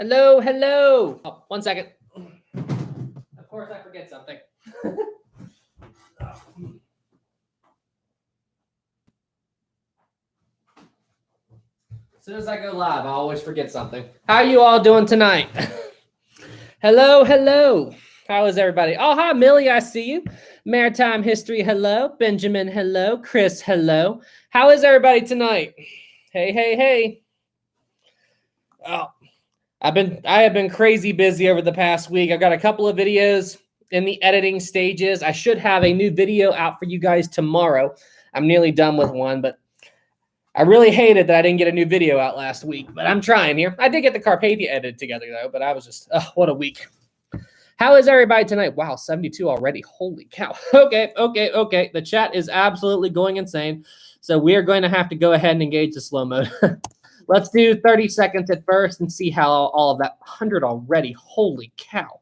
Hello, hello. Oh, 1 second. Of course, I forget something. As soon as I go live, I always forget something. How are you all doing tonight? Hello, hello. How is everybody? Oh, hi, Millie, I see you. Maritime History, hello. Benjamin, hello. Chris, hello. How is everybody tonight? Hey, hey, hey. Oh, I have been crazy busy over the past week. I've got a couple of videos in the editing stages. I should have a new video out for you guys tomorrow. I'm nearly done with one, but I really hated that I didn't get a new video out last week, but I'm trying here. I did get the Carpathia edited together, though, but I was just, what a week. How is everybody tonight? Wow, 72 already. Holy cow. Okay. The chat is absolutely going insane, so we're going to have to go ahead and engage the slow mode. Let's do 30 seconds at first and see how all of that 100 already. Holy cow.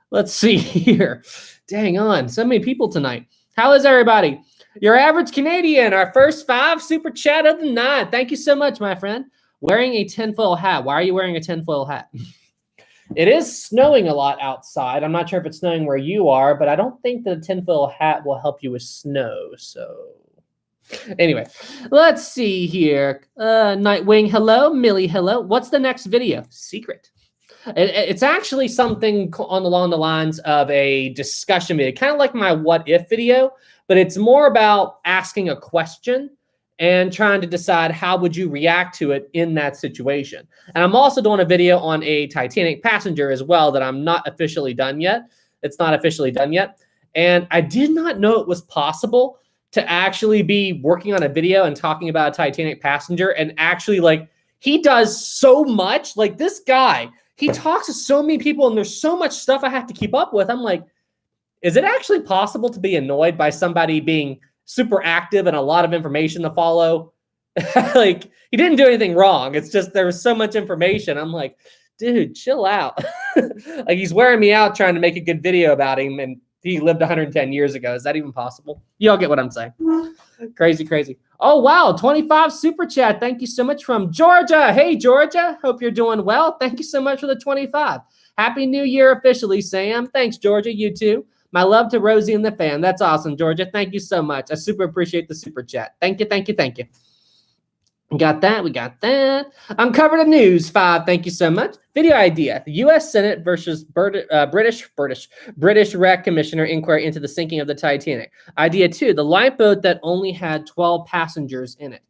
Let's see here. Dang on, so many people tonight. How is everybody? Your average Canadian, our first 5 super chat of the night. Thank you so much, my friend. Wearing a tinfoil hat. Why are you wearing a tinfoil hat? It is snowing a lot outside. I'm not sure if it's snowing where you are, but I don't think the tinfoil hat will help you with snow. So anyway, let's see here. Nightwing, hello. Millie, hello. What's the next video? Secret. It's actually something along the lines of a discussion video, kind of like my what if video, but it's more about asking a question and trying to decide how would you react to it in that situation. And I'm also doing a video on a Titanic passenger as well that I'm not officially done yet. It's not officially done yet. And I did not know it was possible to actually be working on a video and talking about a Titanic passenger and actually, like, he does so much. Like, this guy, he talks to so many people and there's so much stuff I have to keep up with. I'm like, is it actually possible to be annoyed by somebody being super active and a lot of information to follow? Like, he didn't do anything wrong. It's just there was so much information. I'm like, dude, chill out. Like, he's wearing me out trying to make a good video about him, and he lived 110 years ago. Is that even possible? You all get what I'm saying. Crazy, crazy. Oh, wow. 25 super chat. Thank you so much from Georgia. Hey, Georgia. Hope you're doing well. Thank you so much for the 25. Happy New Year officially, Sam. Thanks, Georgia. You too. My love to Rosie and the fam. That's awesome, Georgia. Thank you so much. I super appreciate the super chat. Thank you, thank you, thank you. We got that. We got that. Uncovered the news. 5. Thank you so much. Video idea: the U.S. Senate versus British Wreck Commissioner inquiry into the sinking of the Titanic. Idea 2: the lifeboat that only had 12 passengers in it.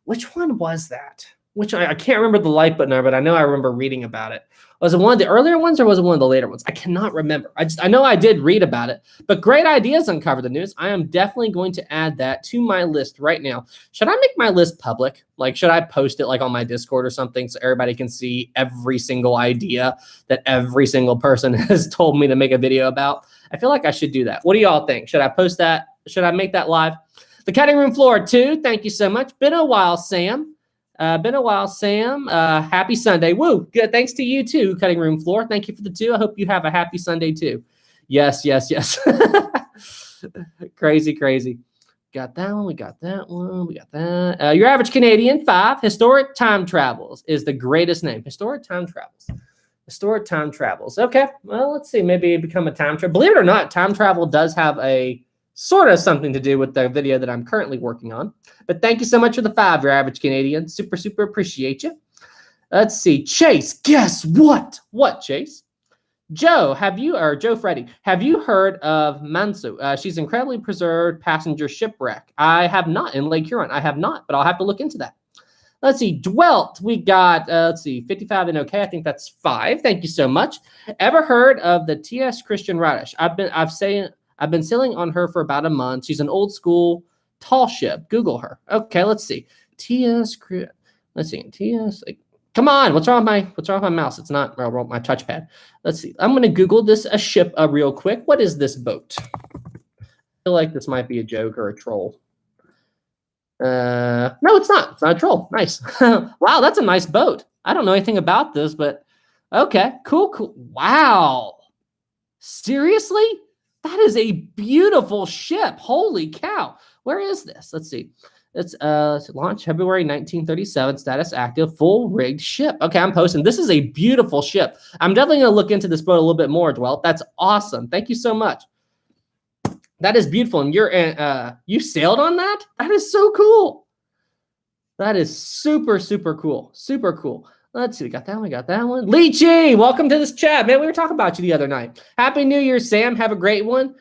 Which one was that? Which I can't remember the lifeboat number, but I know I remember reading about it. Was it one of the earlier ones or was it one of the later ones? I cannot remember. I know I did read about it, but great ideas Uncover the News. I am definitely going to add that to my list right now. Should I make my list public? Like, should I post it like on my Discord or something so everybody can see every single idea that every single person has told me to make a video about? I feel like I should do that. What do y'all think? Should I post that? Should I make that live? The cutting room floor 2. Thank you so much. Been a while, Sam. Sam. Happy Sunday. Woo. Good. Thanks to you too, Cutting Room Floor. Thank you for the 2. I hope you have a happy Sunday too. Yes. Crazy. Got that one. We got that one. We got that. Your average Canadian. 5. Historic Time Travels is the greatest name. Historic Time Travels. Okay. Well, let's see. Maybe become a time travel. Believe it or not, time travel does have a sort of something to do with the video that I'm currently working on. But thank you so much for the 5, your average Canadian. Super appreciate you. Let's see. Chase, guess what? What, Chase? Joe Freddy, have you heard of Manso? She's incredibly preserved passenger shipwreck. I have not, in Lake Huron. I have not, but I'll have to look into that. Let's see. Dwelt, we got, 55 and okay. I think that's 5. Thank you so much. Ever heard of the T.S. Christian Radish? I've been sailing on her for about a month. She's an old school tall ship. Google her. Okay, let's see. T.S. Come on. What's wrong with my mouse? It's not my touchpad. Let's see. I'm going to Google this ship real quick. What is this boat? I feel like this might be a joke or a troll. No, it's not. It's not a troll. Nice. Wow, that's a nice boat. I don't know anything about this, but okay. Cool. Wow. Seriously? That is a beautiful ship. Holy cow. Where is this? Let's see. It's launched February 1937, status active, full rigged ship. Okay, I'm posting. This is a beautiful ship. I'm definitely going to look into this boat a little bit more, Dwell. That's awesome. Thank you so much. That is beautiful. And you sailed on that? That is so cool. That is super, super cool. Super cool. Let's see. We got that one. We got that one. Lychee, welcome to this chat. Man, we were talking about you the other night. Happy New Year, Sam. Have a great one.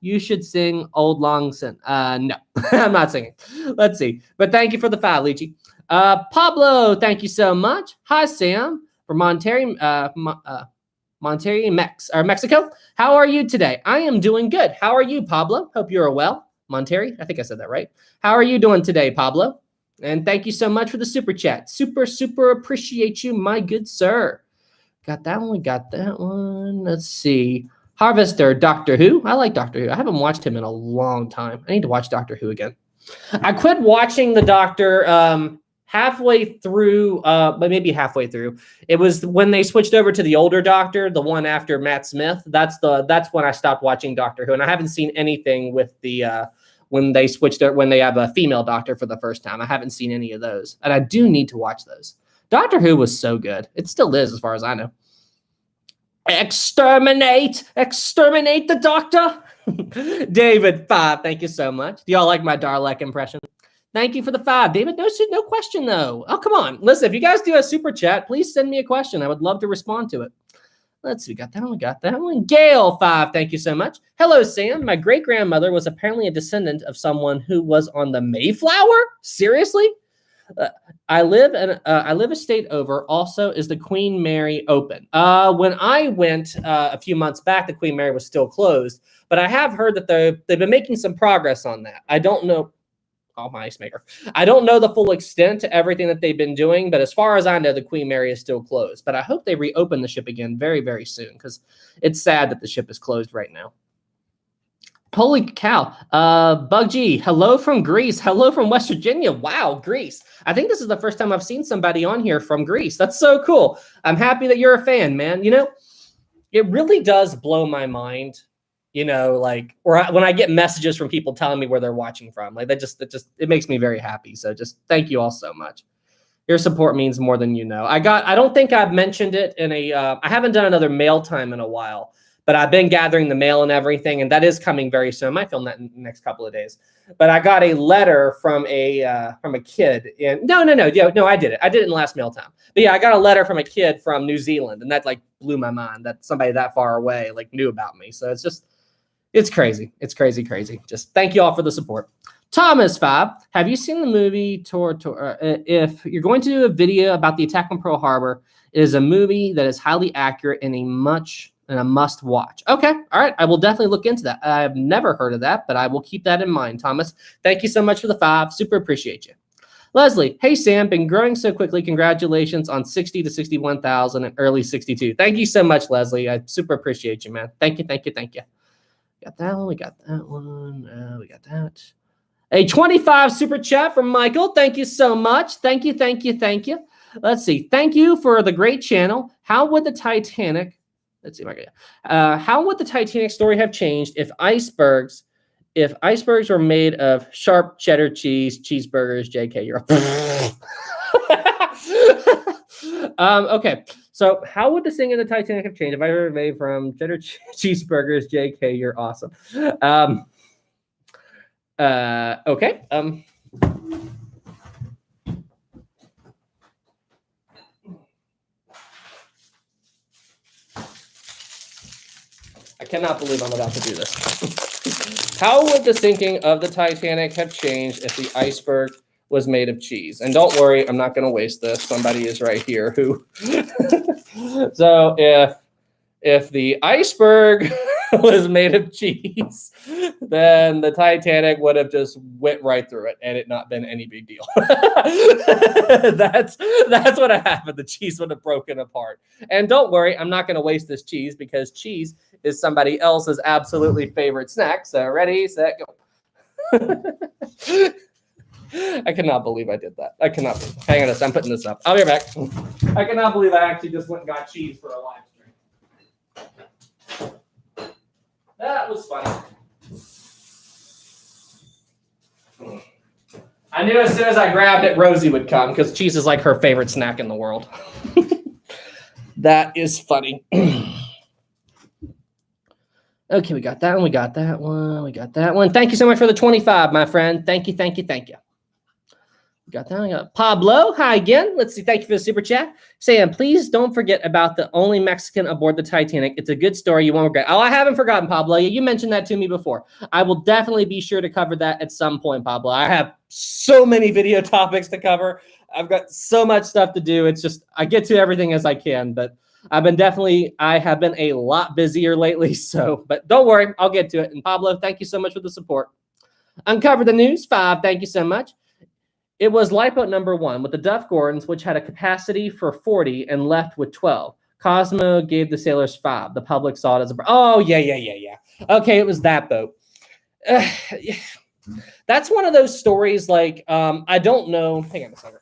You should sing Old Long Sin. No, I'm not singing. Let's see. But thank you for the 5, Lychee. Pablo, thank you so much. Hi, Sam from Monterrey, Mexico. How are you today? I am doing good. How are you, Pablo? Hope you're well. Monterrey, I think I said that right. How are you doing today, Pablo? And thank you so much for the super chat. Super, super appreciate you, my good sir. Got that one. We got that one. Let's see. Harvester, Doctor Who. I like Doctor Who. I haven't watched him in a long time. I need to watch Doctor Who again. I quit watching the Doctor halfway through, but maybe halfway through. It was when they switched over to the older Doctor, the one after Matt Smith. That's when I stopped watching Doctor Who, and I haven't seen anything with the when they switched it, when they have a female Doctor for the first time. I haven't seen any of those, and I do need to watch those. Doctor Who was so good. It still is, as far as I know. Exterminate the Doctor. David 5, thank you so much. Do y'all like my Dalek impression? Thank you for the 5. David, no question though. Oh, come on. Listen, if you guys do a super chat, please send me a question. I would love to respond to it. Let's see. We got that one. Gail 5, thank you so much. Hello, Sam. My great-grandmother was apparently a descendant of someone who was on the Mayflower? Seriously? I live a state over. Also, is the Queen Mary open? When I went a few months back, the Queen Mary was still closed. But I have heard that they've been making some progress on that. I don't know. Oh, my ice maker. I don't know the full extent to everything that they've been doing, but as far as I know, the Queen Mary is still closed. But I hope they reopen the ship again very, very soon, because it's sad that the ship is closed right now. Holy cow. Bug G, hello from Greece. Hello from West Virginia. Wow, Greece. I think this is the first time I've seen somebody on here from Greece. That's so cool. I'm happy that you're a fan, man. You know, it really does blow my mind. You know, like, when I get messages from people telling me where they're watching from, like it makes me very happy. So just thank you all so much. Your support means more than you know. I don't think I've mentioned it in I haven't done another mail time in a while, but I've been gathering the mail and everything, and that is coming very soon. I might film that in the next couple of days. But I got a letter from a kid no, I did it. I did it in the last mail time. But yeah, I got a letter from a kid from New Zealand, and that like blew my mind that somebody that far away like knew about me. So it's crazy. It's crazy. Just thank you all for the support. Thomas 5, have you seen the movie if you're going to do a video about the attack on Pearl Harbor, it is a movie that is highly accurate and a must watch. Okay. All right. I will definitely look into that. I've never heard of that, but I will keep that in mind, Thomas. Thank you so much for the 5. Super appreciate you. Leslie, hey, Sam, been growing so quickly. Congratulations on 60 to 61,000 and early 62. Thank you so much, Leslie. I super appreciate you, man. Thank you. Got that one. We got that one. We got that. A 25 super chat from Michael. Thank you so much. Thank you. Let's see. Thank you for the great channel. How would the Titanic story have changed if icebergs were made of sharp cheddar cheese, cheeseburgers, JK? You're okay. So how would the singing of the Titanic have changed if I were made from cheddar cheeseburgers, JK? You're awesome. Okay. I cannot believe I'm about to do this. How would the sinking of the Titanic have changed if the iceberg was made of cheese? And don't worry, I'm not going to waste this. Somebody is right here who. So if the iceberg was made of cheese, then the Titanic would have just went right through it and it not been any big deal. That's what happened. The cheese would have broken apart. And don't worry, I'm not going to waste this cheese because cheese is somebody else's absolutely favorite snack. So ready, set, go. I cannot believe I did that. I cannot believe. Hang on a second, I'm putting this up. I'll be right back. I cannot believe I actually just went and got cheese for a live stream. That was funny. I knew as soon as I grabbed it, Rosie would come because cheese is like her favorite snack in the world. That is funny. Okay, we got that one. We got that one. We got that one. Thank you so much for the 25, my friend. Thank you, thank you, thank you. We got that one. We got Pablo. Hi again. Let's see. Thank you for the super chat. Sam, please don't forget about the only Mexican aboard the Titanic. It's a good story. You won't regret. Oh, I haven't forgotten, Pablo. You mentioned that to me before. I will definitely be sure to cover that at some point, Pablo. I have so many video topics to cover. I've got so much stuff to do. It's just, I get to everything as I can, but I have been a lot busier lately. So, but don't worry, I'll get to it. And Pablo, thank you so much for the support. Uncover the News 5. Thank you so much. It was lifeboat number 1 with the Duff Gordons, which had a capacity for 40 and left with 12. Cosmo gave the sailors 5. The public saw it as a... Oh, yeah. Okay, it was that boat. That's one of those stories like, I don't know. Hang on a second.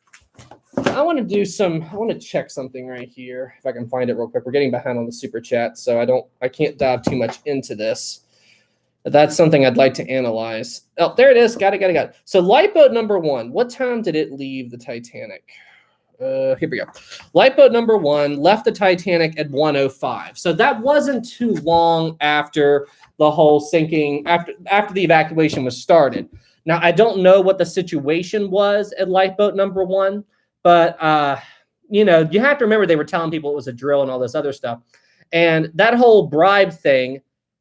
I want to check something right here. If I can find it real quick. We're getting behind on the super chat, so I can't dive too much into this. That's something I'd like to analyze. Oh, there it is. Got it. So lifeboat number 1, what time did it leave the Titanic? Here we go. Lifeboat number 1 left the Titanic at 1:05. So that wasn't too long after the whole sinking, after the evacuation was started. Now, I don't know what the situation was at lifeboat number 1, but, you have to remember they were telling people it was a drill and all this other stuff. And that whole bribe thing,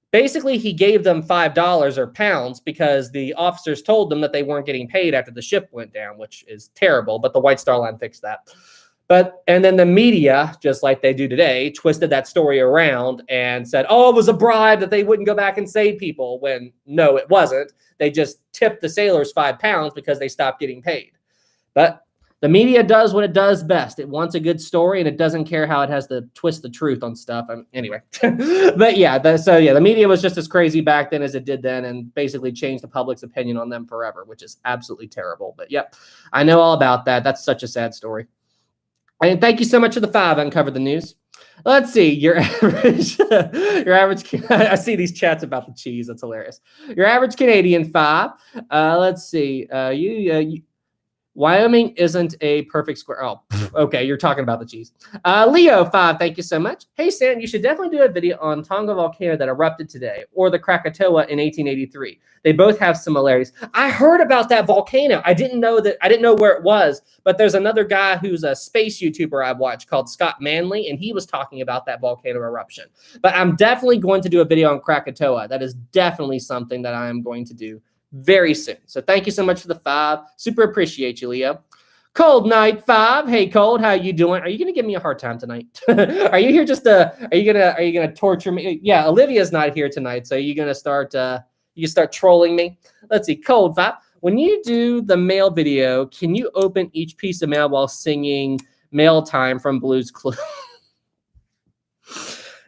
basically, he gave them $5 or pounds because the officers told them that they weren't getting paid after the ship went down, which is terrible. But the White Star Line fixed that. And then the media, just like they do today, twisted that story around and said, oh, it was a bribe that they wouldn't go back and save people. When no, it wasn't. They just tipped the sailors £5 because they stopped getting paid. But the media does what it does best. It wants a good story, and it doesn't care how it has to twist the truth on stuff. Anyway, but yeah, the media was just as crazy back then as it did then, and basically changed the public's opinion on them forever, which is absolutely terrible. But yep, I know all about that. That's such a sad story. And thank you so much for the 5. Uncover the News. Let's see your average. I see these chats about the cheese. That's hilarious. Your average Canadian 5. Let's see. Wyoming isn't a perfect square. Oh, okay. You're talking about the cheese. Leo 5, thank you so much. Hey, Sam, you should definitely do a video on Tonga volcano that erupted today, or the Krakatoa in 1883. They both have similarities. I heard about that volcano. I didn't know where it was, but there's another guy who's a space YouTuber I watch called Scott Manley, and he was talking about that volcano eruption. But I'm definitely going to do a video on Krakatoa. That is definitely something that I am going to do very soon. So thank you so much for the 5. Super appreciate you, Leo. Cold Night 5. Hey, Cold, how you doing? Are you gonna give me a hard time tonight? Are you here just are you gonna torture me? Yeah, Olivia's not here tonight, so you're gonna start trolling me. Let's see, Cold 5. When you do the mail video, can you open each piece of mail while singing Mail Time from Blue's Clues?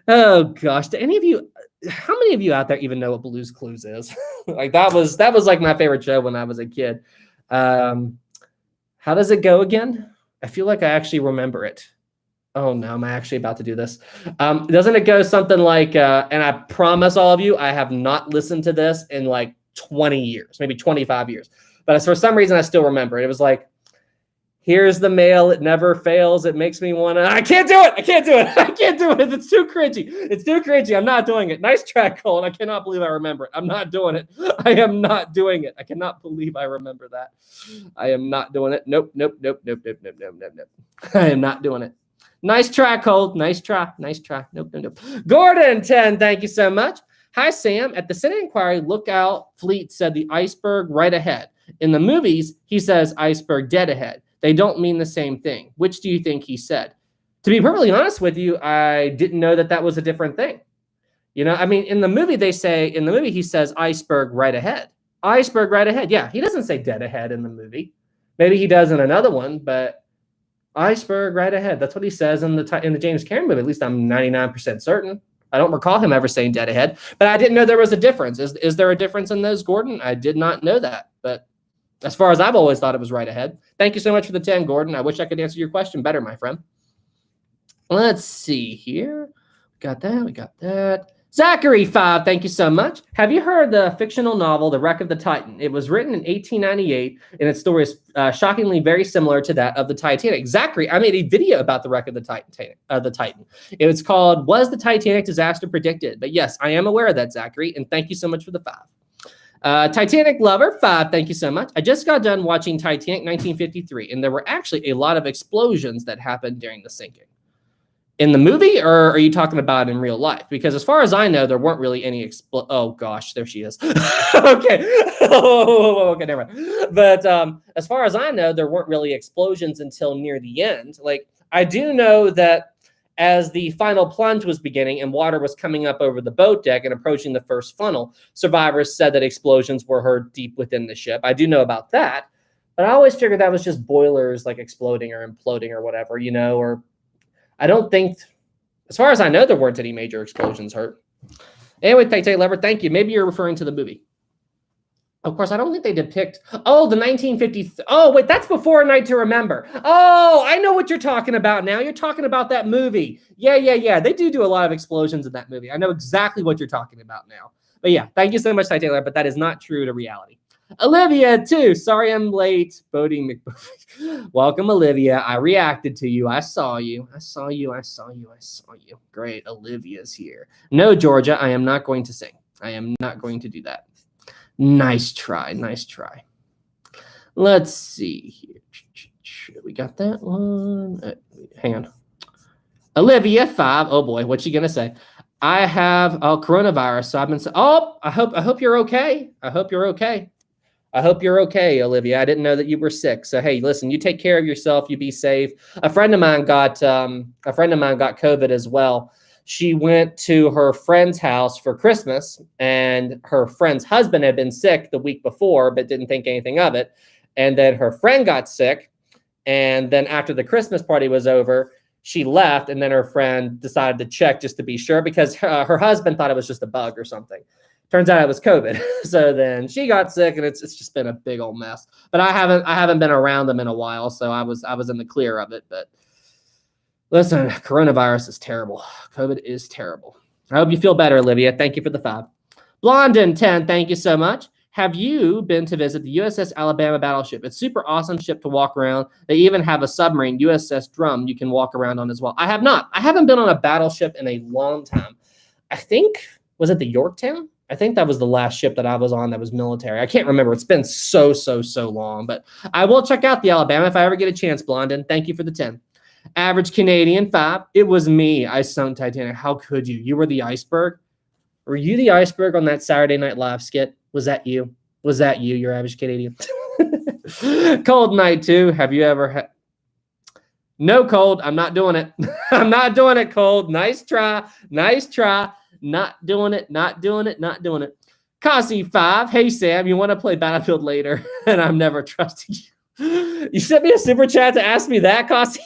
Oh gosh, do any of you? How many of you out there even know what Blue's Clues is? Like that was like my favorite show when I was a kid. How does it go again? I feel like I actually remember it. Oh no, am I actually about to do this? Doesn't it go something like, and I promise all of you, I have not listened to this in like 20 years, maybe 25 years. But for some reason, I still remember it. It was like, here's the mail. It never fails. It makes me want to. I can't do it. I can't do it. It's too cringy. I'm not doing it. Nice track, Colin. I cannot believe I remember it. I'm not doing it. I am not doing it. I cannot believe I remember that. I am not doing it. Nope. I am not doing it. Nice try, Cole. Nice try. Nope. Gordon 10. Thank you so much. Hi, Sam. At the Senate inquiry, Lookout Fleet said the iceberg right ahead. In the movies, he says iceberg dead ahead. They don't mean the same thing. Which do you think he said? To be perfectly honest with you, I didn't know that was a different thing. I mean, in the movie, he says iceberg right ahead. Iceberg right ahead. Yeah, he doesn't say dead ahead in the movie. Maybe he does in another one, but iceberg right ahead. That's what he says in the James Cameron movie. At least I'm 99% certain. I don't recall him ever saying dead ahead, but I didn't know there was a difference. Is there a difference in those, Gordon? I did not know that, but as far as I've always thought, it was right ahead. Thank you so much for the 10, Gordon. I wish I could answer your question better, my friend. Let's see here. We got that. Zachary 5, thank you so much. Have you heard the fictional novel, The Wreck of the Titan? It was written in 1898, and its story is shockingly very similar to that of the Titanic. Zachary, I made a video about The Wreck of the Titan. It was called, Was the Titanic Disaster Predicted? But yes, I am aware of that, Zachary, and thank you so much for the 5. Titanic Lover 5, thank you so much. I just got done watching Titanic 1953, and there were actually a lot of explosions that happened during the sinking. In the movie, or are you talking about in real life? Because as far as I know, there weren't really any oh gosh, there she is. Okay. Okay, never mind. But as far as I know, there weren't really explosions until near the end. Like, I do know that as the final plunge was beginning and water was coming up over the boat deck and approaching the first funnel, survivors said that explosions were heard deep within the ship. I do know about that, but I always figured that was just boilers like exploding or imploding or whatever, or I don't think, as far as I know, there weren't any major explosions heard. Anyway, Titanic Lover, thank you. Maybe you're referring to the movie. Of course, I don't think they depict, the 1950, oh, wait, that's before A Night to Remember. Oh, I know what you're talking about now. You're talking about that movie. Yeah. They do a lot of explosions in that movie. I know exactly what you're talking about now. But yeah, thank you so much, Titanic Lover, but that is not true to reality. Olivia, too. Sorry I'm late. Bodie McBowie. Welcome, Olivia. I reacted to you. I saw you. Great. Olivia's here. No, Georgia, I am not going to sing. I am not going to do that. Nice try. Let's see here. We got that one. Hang on. Olivia, 5. Oh, boy. What's she going to say? I have coronavirus. So I've been I hope you're okay. I hope you're okay, Olivia. I didn't know that you were sick. So hey, listen, you take care of yourself. You be safe. A friend of mine got COVID as well. She went to her friend's house for Christmas, and her friend's husband had been sick the week before, but didn't think anything of it. And then her friend got sick, and then after the Christmas party was over, she left, and then her friend decided to check just to be sure because her husband thought it was just a bug or something. Turns out it was COVID. So then she got sick, and it's just been a big old mess. But I haven't been around them in a while, so I was in the clear of it. But listen, coronavirus is terrible. COVID is terrible. I hope you feel better, Olivia. Thank you for the 5. Blondin 10, thank you so much. Have you been to visit the USS Alabama battleship? It's super awesome ship to walk around. They even have a submarine, USS Drum, you can walk around on as well. I have not. I haven't been on a battleship in a long time. I think, was it the Yorktown? I think that was the last ship that I was on that was military. I can't remember. It's been so long. But I will check out the Alabama if I ever get a chance, Blondin. Thank you for the 10. Average Canadian 5. It was me. I sunk Titanic. How could you? You were the iceberg? Were you the iceberg on that Saturday Night Live skit? Was that you? Your average Canadian? Cold Night 2. Have you ever had... No, Cold. I'm not doing it. I'm not doing it, Cold. Nice try. Not doing it. Kasi 5. Hey, Sam, you want to play Battlefield later? And I'm never trusting you. You sent me a super chat to ask me that, Kasi?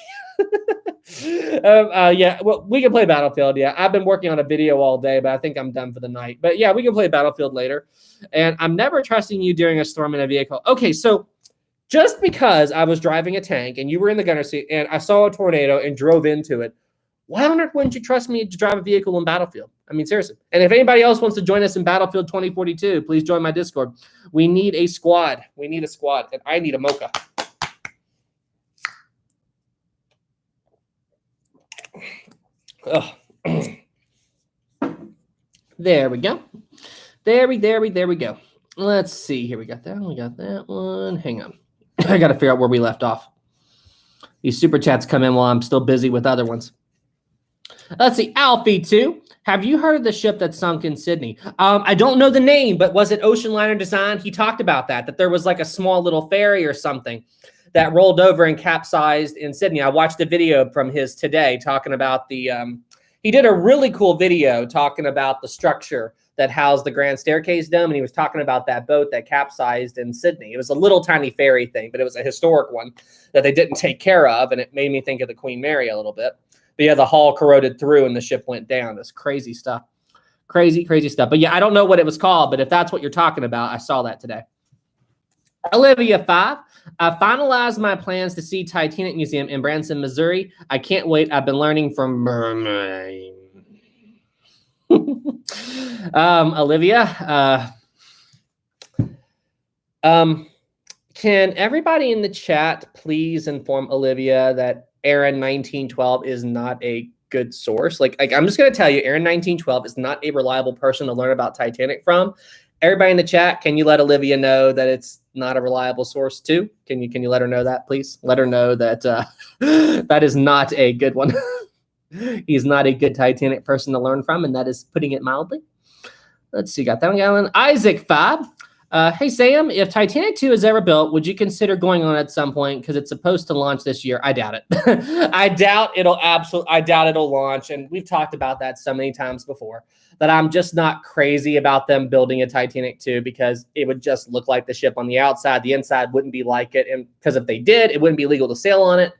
Yeah, well, we can play Battlefield. Yeah, I've been working on a video all day, but I think I'm done for the night. But yeah, we can play Battlefield later. And I'm never trusting you during a storm in a vehicle. Okay, so just because I was driving a tank and you were in the gunner seat and I saw a tornado and drove into it, why on earth wouldn't you trust me to drive a vehicle in Battlefield? I mean, seriously. And if anybody else wants to join us in Battlefield 2042, please join my Discord. We need a squad. And I need a mocha. Oh. There we go. There we go. Let's see. Here we got that one. Hang on. I got to figure out where we left off. These super chats come in while I'm still busy with other ones. Let's see. Alfie 2. Have you heard of the ship that sunk in Sydney? I don't know the name, but was it Ocean Liner Design? He talked about that there was like a small little ferry or something that rolled over and capsized in Sydney. I watched a video from his today talking about the, he did a really cool video talking about the structure that housed the Grand Staircase Dome, and he was talking about that boat that capsized in Sydney. It was a little tiny ferry thing, but it was a historic one that they didn't take care of, and it made me think of the Queen Mary a little bit. But yeah, the hull corroded through and the ship went down. It's crazy stuff. Crazy stuff. But yeah, I don't know what it was called, but if that's what you're talking about, I saw that today. Olivia 5. I finalized my plans to see Titanic Museum in Branson, Missouri. I can't wait. I've been learning from mermaid. Olivia, can everybody in the chat please inform Olivia that Aaron 1912 is not a good source? Like I'm just going to tell you, Aaron 1912 is not a reliable person to learn about Titanic from. Everybody in the chat, can you let Olivia know that it's not a reliable source too? Can you let her know that, please? Let her know that that is not a good one. He's not a good Titanic person to learn from, and that is putting it mildly. Let's see, got that one going. Isaac 5. Hey, Sam, if Titanic 2 is ever built, would you consider going on at some point? Because it's supposed to launch this year. I doubt it. I doubt it'll launch. And we've talked about that so many times before, that I'm just not crazy about them building a Titanic 2, because it would just look like the ship on the outside. The inside wouldn't be like it. And because if they did, it wouldn't be legal to sail on it.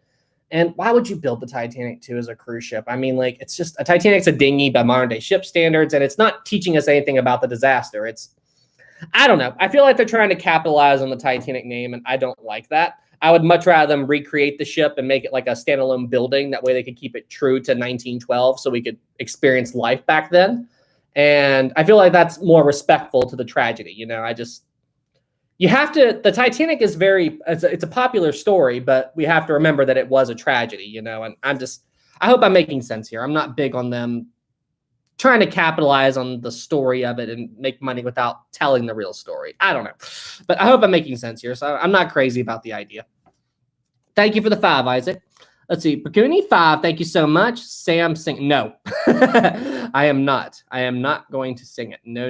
And why would you build the Titanic 2 as a cruise ship? I mean, like, it's just, a Titanic's a dinghy by modern day ship standards, and it's not teaching us anything about the disaster. I don't know. I feel like they're trying to capitalize on the Titanic name, and I don't like that. I would much rather them recreate the ship and make it like a standalone building. That way they could keep it true to 1912, so we could experience life back then. And I feel like that's more respectful to the tragedy. You know, you have to, the Titanic is it's a popular story, but we have to remember that it was a tragedy, you know, and I hope I'm making sense here. I'm not big on them trying to capitalize on the story of it and make money without telling the real story. I don't know, but I hope I'm making sense here. So I'm not crazy about the idea. Thank you for the 5, Isaac. Let's see. Pacuni 5. Thank you so much. Sam sing. No, I am not. I am not going to sing it. No.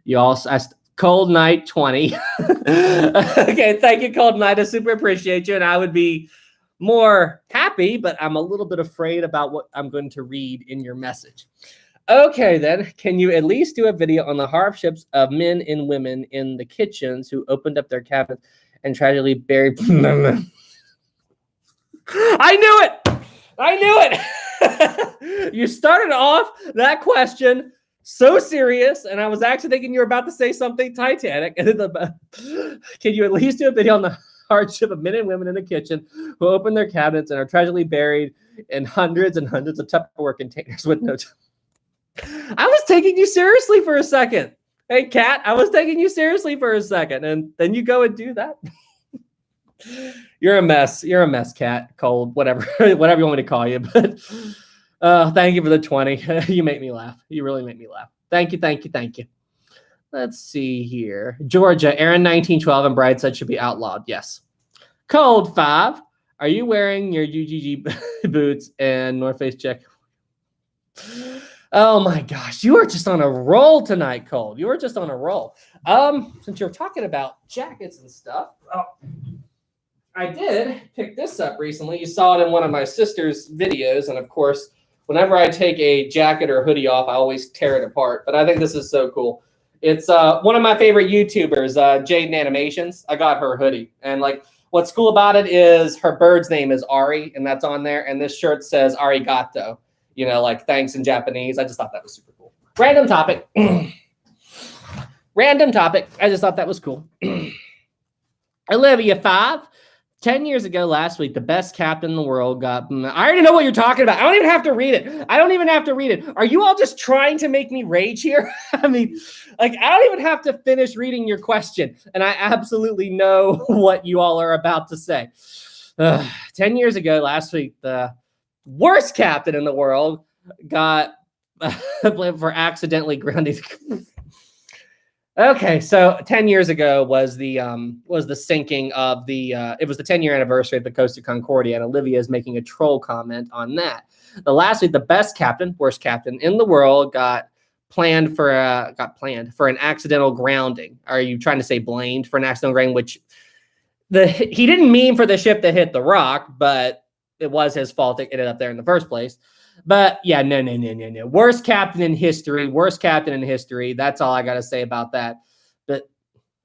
You also asked Cold Night 20. Okay. Thank you, Cold Night. I super appreciate you. And I would be more happy, but I'm a little bit afraid about what I'm going to read in your message. Okay, then, can you at least do a video on the hardships of men and women in the kitchens who opened up their cabinets and tragically buried? I knew it. You started off that question so serious, and I was actually thinking you were about to say something Titanic. And then can you at least do a video on the hardship of men and women in the kitchen who open their cabinets and are tragically buried in hundreds and hundreds of Tupperware containers with no I was taking you seriously for a second. Hey, Kat, I was taking you seriously for a second, and then you go and do that. You're a mess. You're a mess, Kat. Cold, whatever you want me to call you. But thank you for the 20. You make me laugh. You really make me laugh. Thank you. Let's see here. Georgia, Aaron 1912 and Bride should be outlawed. Yes. Cold 5. Are you wearing your UGG boots and North Face check? Oh my gosh, you are just on a roll tonight, Cold. You are just on a roll. Since you're talking about jackets and stuff, I did pick this up recently. You saw it in one of my sister's videos, and of course, whenever I take a jacket or hoodie off, I always tear it apart. But I think this is so cool. It's one of my favorite YouTubers, Jaden Animations. I got her hoodie, and like, what's cool about it is her bird's name is Ari, and that's on there. And this shirt says arigato, you know, like thanks in Japanese. I just thought that was super cool. Random topic. Random topic. I just thought that was cool. Olivia 5. 10 years ago last week, the best captain in the world got... I already know what you're talking about. I don't even have to read it. Are you all just trying to make me rage here? I mean, like, I don't even have to finish reading your question, and I absolutely know what you all are about to say. 10 years ago last week, the worst captain in the world got blamed for accidentally grounding... Okay, so 10 years ago was the sinking of the it was the 10-year anniversary of the Costa Concordia, and Olivia is making a troll comment on that. The last week, the best captain, worst captain in the world, got planned for an accidental grounding. Are you trying to say blamed for an accidental grounding? Which he didn't mean for the ship to hit the rock, but it was his fault it ended up there in the first place. But yeah, no. Worst captain in history. That's all I got to say about that. But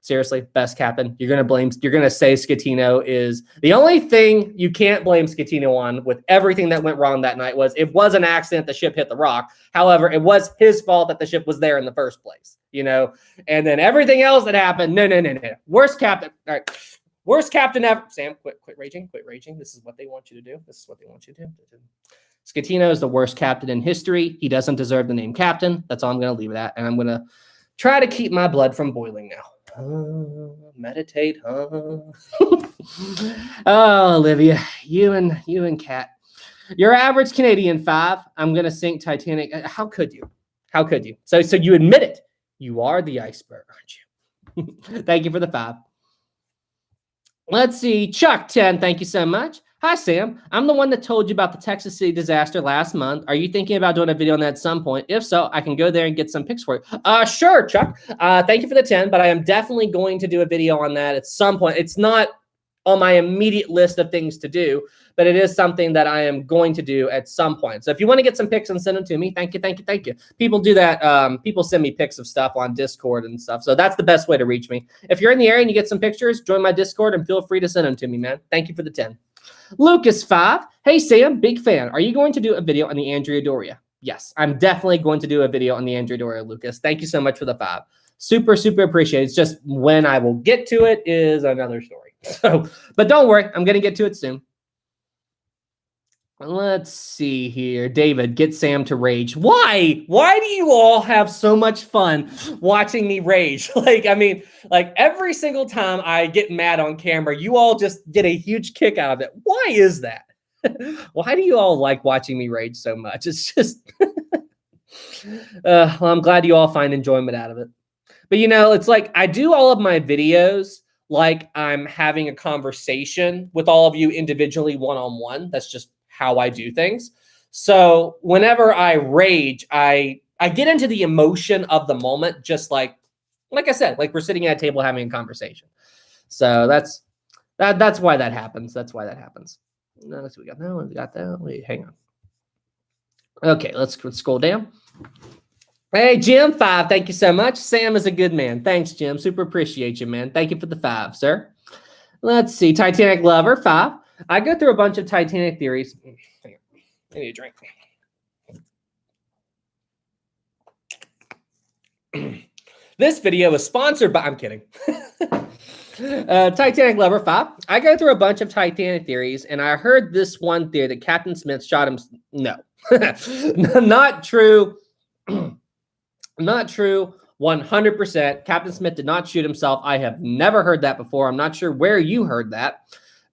seriously, best captain. You're going to say Schettino is the only thing you can't blame Schettino on with everything that went wrong that night. It was an accident. The ship hit the rock. However, it was his fault that the ship was there in the first place, you know, and then everything else that happened. No. Worst captain. All right. Worst captain ever. Sam, quit raging. This is what they want you to do. Scatino is the worst captain in history. He doesn't deserve the name captain. That's all I'm going to leave it at. And I'm going to try to keep my blood from boiling now. Meditate. Oh, Olivia, you and Kat. Your average Canadian 5. I'm going to sink Titanic. How could you? How could you? So you admit it. You are the iceberg, aren't you? Thank you for the 5. Let's see. Chuck 10. Thank you so much. Hi, Sam. I'm the one that told you about the Texas City disaster last month. Are you thinking about doing a video on that at some point? If so, I can go there and get some pics for you. Sure, Chuck. Thank you for the 10, but I am definitely going to do a video on that at some point. It's not on my immediate list of things to do, but it is something that I am going to do at some point. So if you want to get some pics and send them to me, thank you, thank you, thank you. People do that. People send me pics of stuff on Discord and stuff. So that's the best way to reach me. If you're in the area and you get some pictures, join my Discord and feel free to send them to me, man. Thank you for the 10. Lucas 5. Hey, Sam, big fan. Are you going to do a video on the Andrea Doria? Yes, I'm definitely going to do a video on the Andrea Doria, Lucas. Thank you so much for the 5. Super, super appreciate it. It's just when I will get to it is another story. So, but don't worry, I'm going to get to it soon. Let's see here. David, get Sam to rage. Why? Why do you all have so much fun watching me rage? I mean, every single time I get mad on camera, you all just get a huge kick out of it. Why is that? Why do you all like watching me rage so much? It's just, well, I'm glad you all find enjoyment out of it. But, it's like I do all of my videos like I'm having a conversation with all of you individually one-on-one. That's just how I do things. So whenever I rage, I get into the emotion of the moment, just like I said, like we're sitting at a table having a conversation. So that's why that happens. That's why that happens. No, let's see, we got that one. We got that. Wait, hang on. Okay, let's scroll down. Hey, Jim 5, thank you so much. Sam is a good man. Thanks, Jim. Super appreciate you, man. Thank you for the 5, sir. Let's see. Titanic Lover 5. I go through a bunch of Titanic theories. Hang on. I need a drink. This video is sponsored by, I'm kidding. Titanic Lover 5. I go through a bunch of Titanic theories, and I heard this one theory that Captain Smith shot him. No, not true. Not true. 100%. Captain Smith did not shoot himself. I have never heard that before. I'm not sure where you heard that.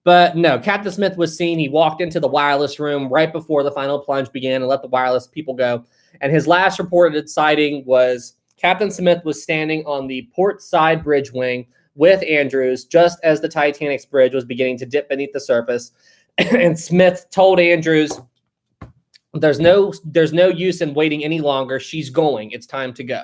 But no, Captain Smith was seen. He walked into the wireless room right before the final plunge began and let the wireless people go. And his last reported sighting was Captain Smith was standing on the port side bridge wing with Andrews just as the Titanic's bridge was beginning to dip beneath the surface. And Smith told Andrews, there's no use in waiting any longer. She's going. It's time to go.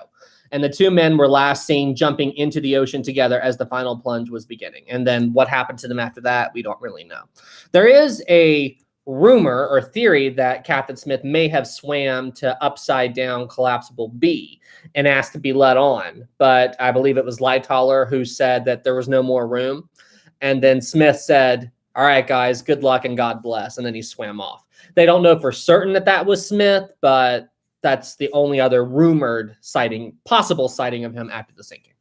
And the two men were last seen jumping into the ocean together as the final plunge was beginning. And then what happened to them after that, we don't really know. There is a rumor or theory that Captain Smith may have swam to upside down collapsible B and asked to be let on. But I believe it was Lightoller who said that there was no more room. And then Smith said, all right, guys, good luck and God bless. And then he swam off. They don't know for certain that was Smith, but that's the only other rumored sighting, possible sighting of him after the sinking.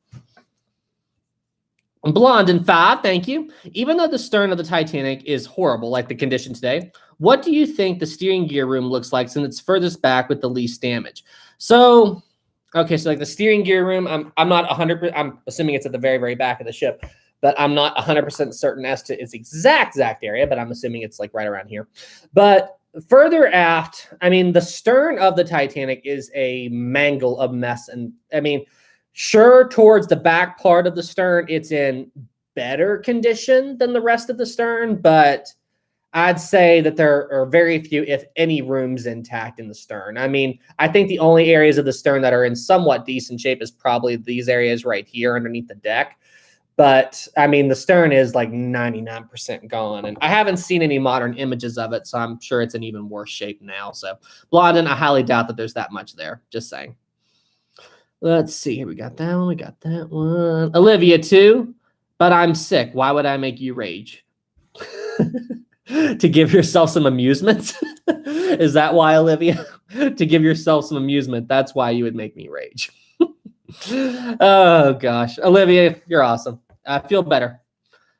Blonde in 5, thank you. Even though the stern of the Titanic is horrible, like the condition today, what do you think the steering gear room looks like since it's furthest back with the least damage? So, okay, so like the steering gear room, I'm not 100%, I'm assuming it's at the very, very back of the ship, but I'm not 100% certain as to its exact area, but I'm assuming it's like right around here. But further aft, I mean, the stern of the Titanic is a mangle of mess. And I mean, sure, towards the back part of the stern, it's in better condition than the rest of the stern, but I'd say that there are very few, if any, rooms intact in the stern. I mean, I think the only areas of the stern that are in somewhat decent shape is probably these areas right here underneath the deck. But, I mean, the stern is like 99% gone. And I haven't seen any modern images of it, so I'm sure it's in even worse shape now. So, Blondin, I highly doubt that there's that much there. Just saying. Let's see. Here we got that one. We got that one. Olivia, too. But I'm sick. Why would I make you rage? To give yourself some amusement? Is that why, Olivia? To give yourself some amusement. That's why you would make me rage. Oh, gosh. Olivia, you're awesome. I feel better.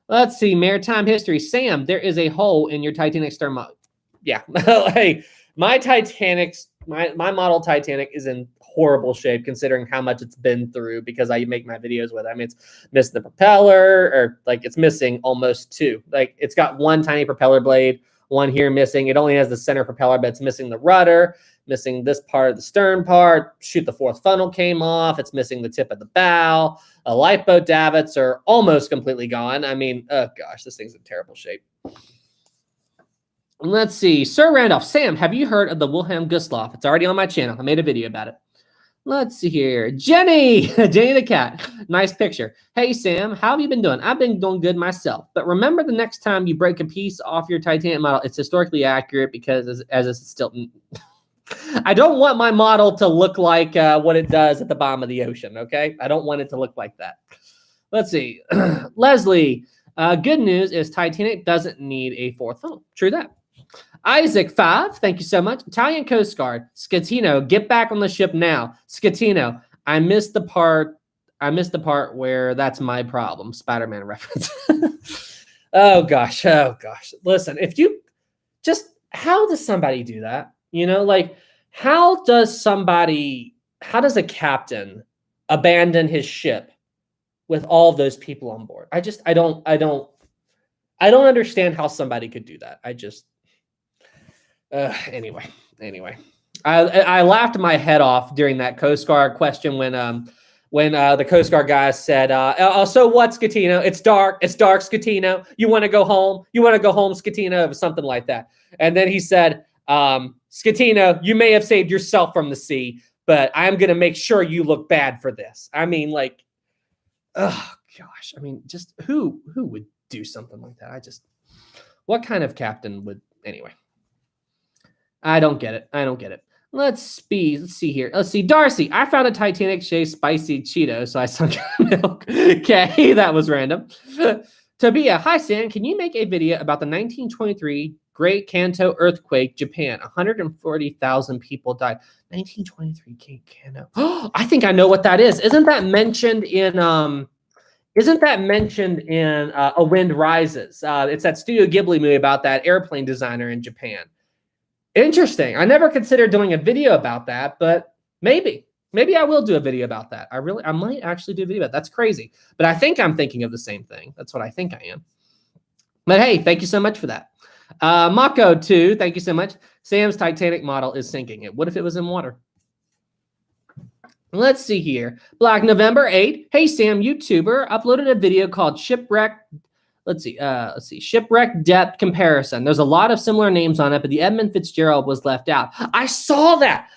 Let's see. Maritime history. Sam, there is a hole in your Titanic stern. yeah. Hey, my Titanic's my model Titanic is in horrible shape considering how much it's been through because I make my videos with it. I mean, it's missing the propeller, or like it's missing almost two. Like it's got one tiny propeller blade, one here missing. It only has the center propeller, but it's missing the rudder, missing this part of the stern part. Shoot, the fourth funnel came off. It's missing the tip of the bow. A lifeboat davits are almost completely gone. I mean, oh gosh, this thing's in terrible shape. Let's see. Sir Randolph, Sam, have you heard of the Wilhelm Gustloff? It's already on my channel. I made a video about it. Let's see here. Jenny, Jenny the cat. Nice picture. Hey, Sam, how have you been doing? I've been doing good myself. But remember the next time you break a piece off your Titanic model, it's historically accurate because as it's still... I don't want my model to look like what it does at the bottom of the ocean, okay? I don't want it to look like that. Let's see. Leslie, good news is Titanic doesn't need a fourth funnel. True that. Isaac 5, thank you so much. Italian Coast Guard, Scatino, get back on the ship now. Scatino, I missed the part where that's my problem. Spider-Man reference. Oh gosh. Listen, if you just, how does somebody do that? You know, like how does a captain abandon his ship with all of those people on board? I don't understand how somebody could do that. Anyway, I laughed my head off during that Coast Guard question when the Coast Guard guy said, so what, Scatino? It's dark, Scatino. You want to go home? Scatino? It was something like that. And then he said, Scatino, you may have saved yourself from the sea, but I'm going to make sure you look bad for this. I mean, like, oh gosh. I mean, just who would do something like that? What kind of captain would, anyway. I don't get it. Let's see here. Let's see. Darcy, I found a Titanic Shea spicy Cheeto, so I sunk milk. Okay, that was random. Tabia, hi Sam, can you make a video about the 1923 Great Kanto earthquake, Japan? 140,000 people died. 1923 Great Kanto. Oh, I think I know what that is. Isn't that mentioned in A Wind Rises? It's that Studio Ghibli movie about that airplane designer in Japan. Interesting. I never considered doing a video about that, but maybe I will do a video about that. I might actually do a video about that. That's crazy. But I think I'm thinking of the same thing. That's what I think I am. But hey, thank you so much for that. Mako 2, thank you so much. Sam's Titanic model is sinking. What if it was in water? Let's see here. Black November 8. Hey Sam, YouTuber, uploaded a video called Shipwreck. Let's see. Shipwreck Depth Comparison. There's a lot of similar names on it, but the Edmund Fitzgerald was left out. I saw that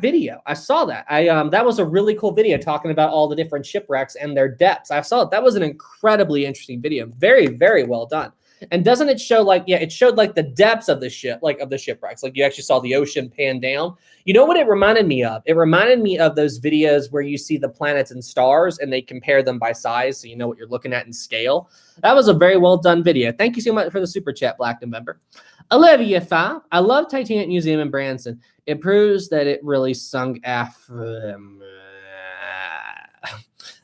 video. That was a really cool video talking about all the different shipwrecks and their depths. I saw it. That was an incredibly interesting video. Very, very well done. And doesn't it show it showed like the depths of the ship, like of the shipwrecks. Like you actually saw the ocean pan down. You know what it reminded me of? It reminded me of those videos where you see the planets and stars and they compare them by size. So you know what you're looking at in scale. That was a very well done video. Thank you so much for the super chat, Black November. Olivia 5. I love Titanic Museum in Branson. It proves that it really sunk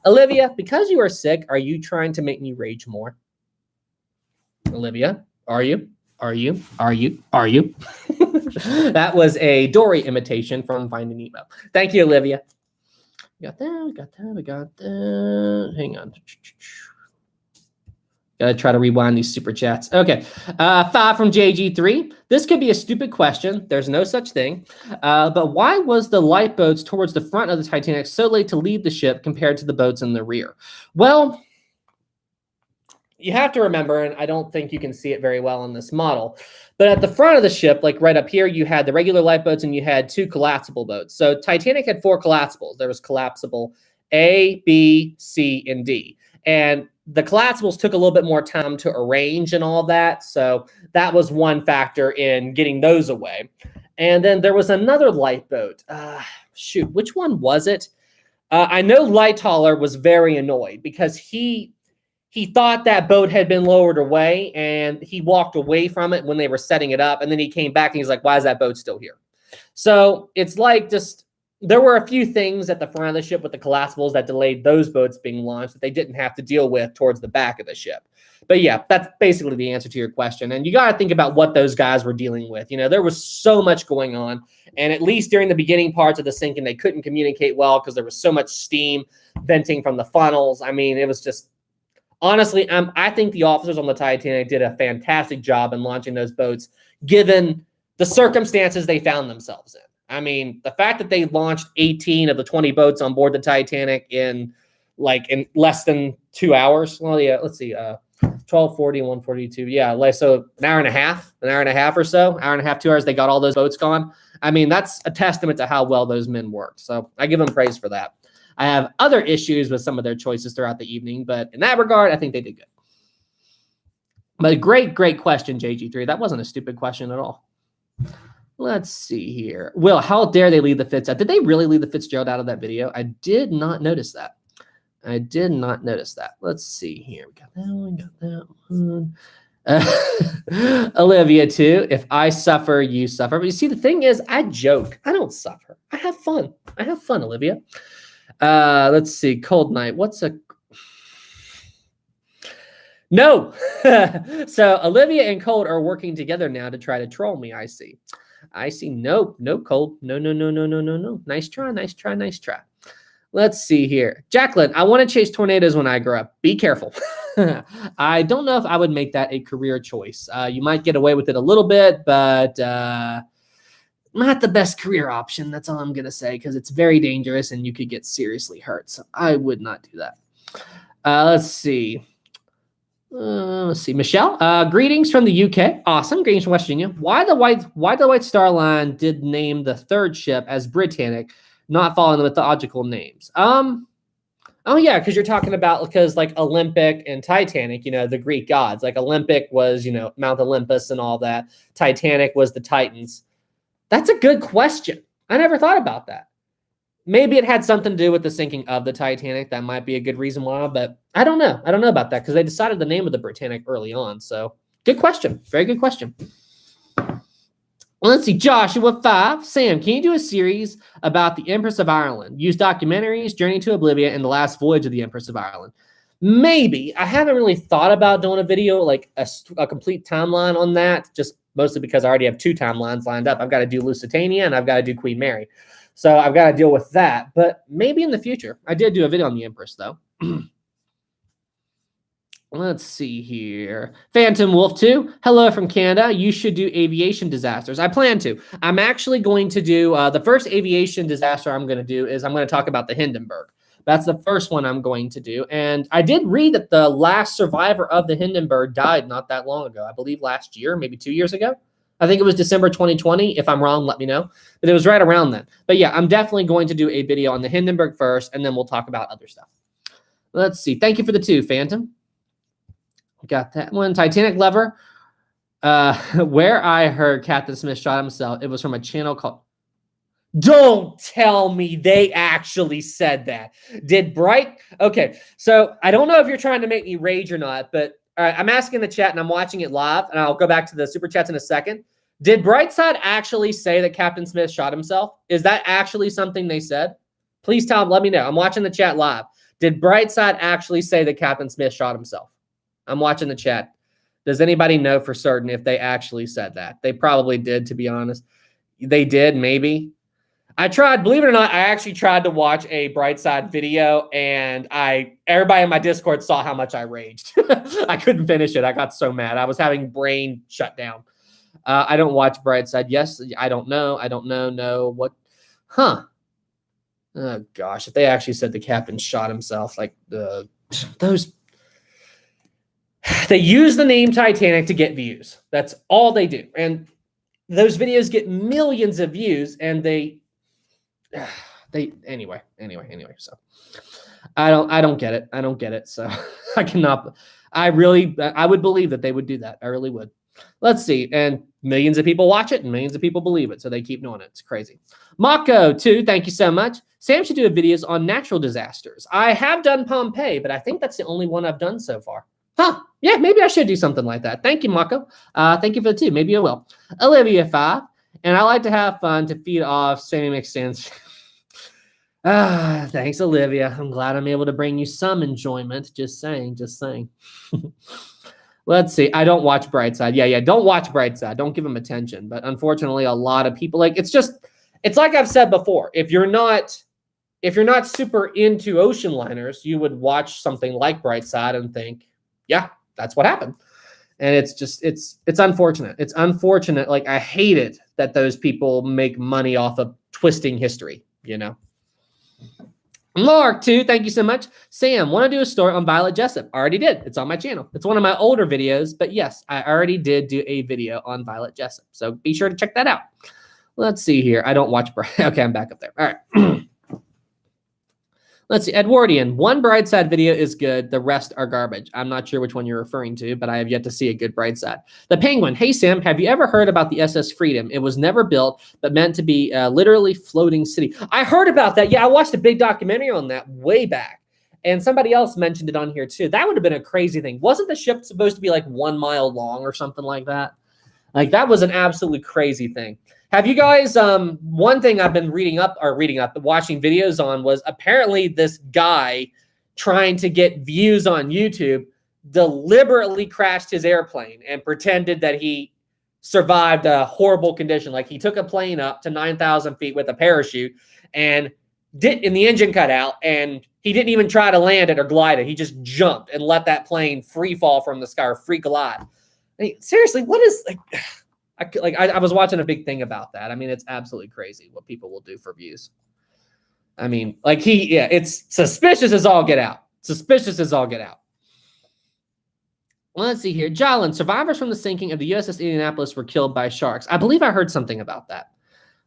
Olivia, because you are sick, are you trying to make me rage more? Olivia, are you? That was a Dory imitation from Finding Nemo. Thank you, Olivia. We got that. Hang on. Gotta try to rewind these super chats. Okay. 5 from JG3. This could be a stupid question. There's no such thing. But why was the lifeboats towards the front of the Titanic so late to leave the ship compared to the boats in the rear? Well, you have to remember, and I don't think you can see it very well on this model, but at the front of the ship, like right up here, you had the regular lifeboats and you had 2 collapsible boats. So Titanic had 4 collapsibles. There was collapsible A, B, C, and D. And the collapsibles took a little bit more time to arrange and all of that. So that was one factor in getting those away. And then there was another lifeboat. Shoot, which one was it? I know Lighthauler was very annoyed because he thought that boat had been lowered away and he walked away from it when they were setting it up. And then he came back and he's like, why is that boat still here? So it's like just, there were a few things at the front of the ship with the collapsibles that delayed those boats being launched that they didn't have to deal with towards the back of the ship. But yeah, that's basically the answer to your question. And you got to think about what those guys were dealing with. You know, there was so much going on. And at least during the beginning parts of the sinking, they couldn't communicate well because there was so much steam venting from the funnels. I mean, it was just, honestly, I think the officers on the Titanic did a fantastic job in launching those boats, given the circumstances they found themselves in. I mean, the fact that they launched 18 of the 20 boats on board the Titanic in less than 2 hours. Well, yeah, let's see. 12:40, 1:42. Yeah, like, so an hour and a half or so, hour and a half, 2 hours, they got all those boats gone. I mean, that's a testament to how well those men worked. So I give them praise for that. I have other issues with some of their choices throughout the evening, but in that regard, I think they did good. But great question, JG3. That wasn't a stupid question at all. Let's see here. Will, how dare they leave the Fitz out? Did they really leave the Fitzgerald out of that video? I did not notice that. Let's see here. We got that one. Olivia, too. If I suffer, you suffer. But you see, the thing is, I joke. I don't suffer. I have fun. Olivia. Let's see. Cold night. No. So Olivia and Cold are working together now to try to troll me. I see. Nope, Cold. No. Nice try. Let's see here. Jacqueline, I want to chase tornadoes when I grow up. Be careful. I don't know if I would make that a career choice. You might get away with it a little bit, but not the best career option. That's all I'm going to say, because it's very dangerous and you could get seriously hurt. So I would not do that. Let's see. Michelle, greetings from the UK. Awesome. Greetings from West Virginia. Why the White Star Line did name the third ship as Britannic, not following the mythological names? Oh yeah, because you're talking about, because like Olympic and Titanic, the Greek gods. Like Olympic was, Mount Olympus and all that. Titanic was the Titans. That's a good question. I never thought about that. Maybe it had something to do with the sinking of the Titanic. That might be a good reason why, but I don't know. I don't know about that because they decided the name of the Britannic early on. So good question. Very good question. Well, let's see. Joshua 5. Sam, can you do a series about the Empress of Ireland? Use documentaries, Journey to Oblivion, and The Last Voyage of the Empress of Ireland. Maybe. I haven't really thought about doing a video, like a complete timeline on that, just mostly because I already have 2 timelines lined up. I've got to do Lusitania and I've got to do Queen Mary. So I've got to deal with that, but maybe in the future. I did do a video on the Empress, though. Let's see here. Phantom Wolf 2. Hello from Canada. You should do aviation disasters. I plan to. I'm actually going to do, the first aviation disaster I'm going to do is I'm going to talk about the Hindenburg. That's the first one I'm going to do. And I did read that the last survivor of the Hindenburg died not that long ago. I believe last year, maybe 2 years ago. I think it was December 2020. If I'm wrong, let me know. But it was right around then. But yeah, I'm definitely going to do a video on the Hindenburg first, and then we'll talk about other stuff. Let's see. Thank you for the 2, Phantom. Got that one. Titanic Lover. Where I heard Captain Smith shot himself, it was from a channel called... Don't tell me they actually said that. Did Bright... Okay, so I don't know if you're trying to make me rage or not, but all right, I'm asking the chat and I'm watching it live, and I'll go back to the super chats in a second. Did Brightside actually say that Captain Smith shot himself? Is that actually something they said? Please tell them, let me know. I'm watching the chat live. Did Brightside actually say that Captain Smith shot himself? I'm watching the chat. Does anybody know for certain if they actually said that? They probably did, to be honest. They did, maybe. I tried, believe it or not, I actually tried to watch a Brightside video, and everybody in my Discord saw how much I raged. I couldn't finish it. I got so mad. I was having brain shutdown. I don't watch Brightside. Yes, I don't know. No, what? Huh. Oh, gosh. If they actually said the captain shot himself, like those... They use the name Titanic to get views. That's all they do. And those videos get millions of views, and anyway. So I don't get it. So I would believe that they would do that. I really would. Let's see. And millions of people watch it and millions of people believe it. So they keep doing it. It's crazy. Mako 2, thank you so much. Sam should do videos on natural disasters. I have done Pompeii, but I think that's the only one I've done so far. Huh. Yeah, maybe I should do something like that. Thank you, Mako. Thank you for the 2. Maybe I will. Olivia 5. And I like to have fun to feed off Sammy McStan's. Thanks, Olivia. I'm glad I'm able to bring you some enjoyment. Just saying, just saying. Let's see. I don't watch Brightside. Yeah. Don't watch Brightside. Don't give them attention. But unfortunately, a lot of people it's like I've said before. If you're not super into ocean liners, you would watch something like Brightside and think, yeah, that's what happened. And it's unfortunate. It's unfortunate. Like, I hate it that those people make money off of twisting history, Mark, too, thank you so much. Sam, want to do a story on Violet Jessup? I already did. It's on my channel. It's one of my older videos, but yes, I already did do a video on Violet Jessup. So be sure to check that out. Let's see here. I don't watch Okay, I'm back up there. All right. Let's see. Edwardian, one Brightside video is good. The rest are garbage. I'm not sure which one you're referring to, but I have yet to see a good Brightside. The Penguin, hey, Sam, have you ever heard about the SS Freedom? It was never built, but meant to be a literally floating city. I heard about that. Yeah, I watched a big documentary on that way back. And somebody else mentioned it on here, too. That would have been a crazy thing. Wasn't the ship supposed to be like 1 mile long or something like that? Like, that was an absolutely crazy thing. Have you guys, one thing I've been watching videos on was apparently this guy trying to get views on YouTube deliberately crashed his airplane and pretended that he survived a horrible condition. Like, he took a plane up to 9,000 feet with a parachute and the engine cut out, and he didn't even try to land it or glide it. He just jumped and let that plane free fall from the sky or free glide. I mean, seriously, what is I was watching a big thing about that. I mean, it's absolutely crazy what people will do for views. I mean, it's suspicious as all get out. Suspicious as all get out. Well, let's see here. Jolin, survivors from the sinking of the USS Indianapolis were killed by sharks. I believe I heard something about that.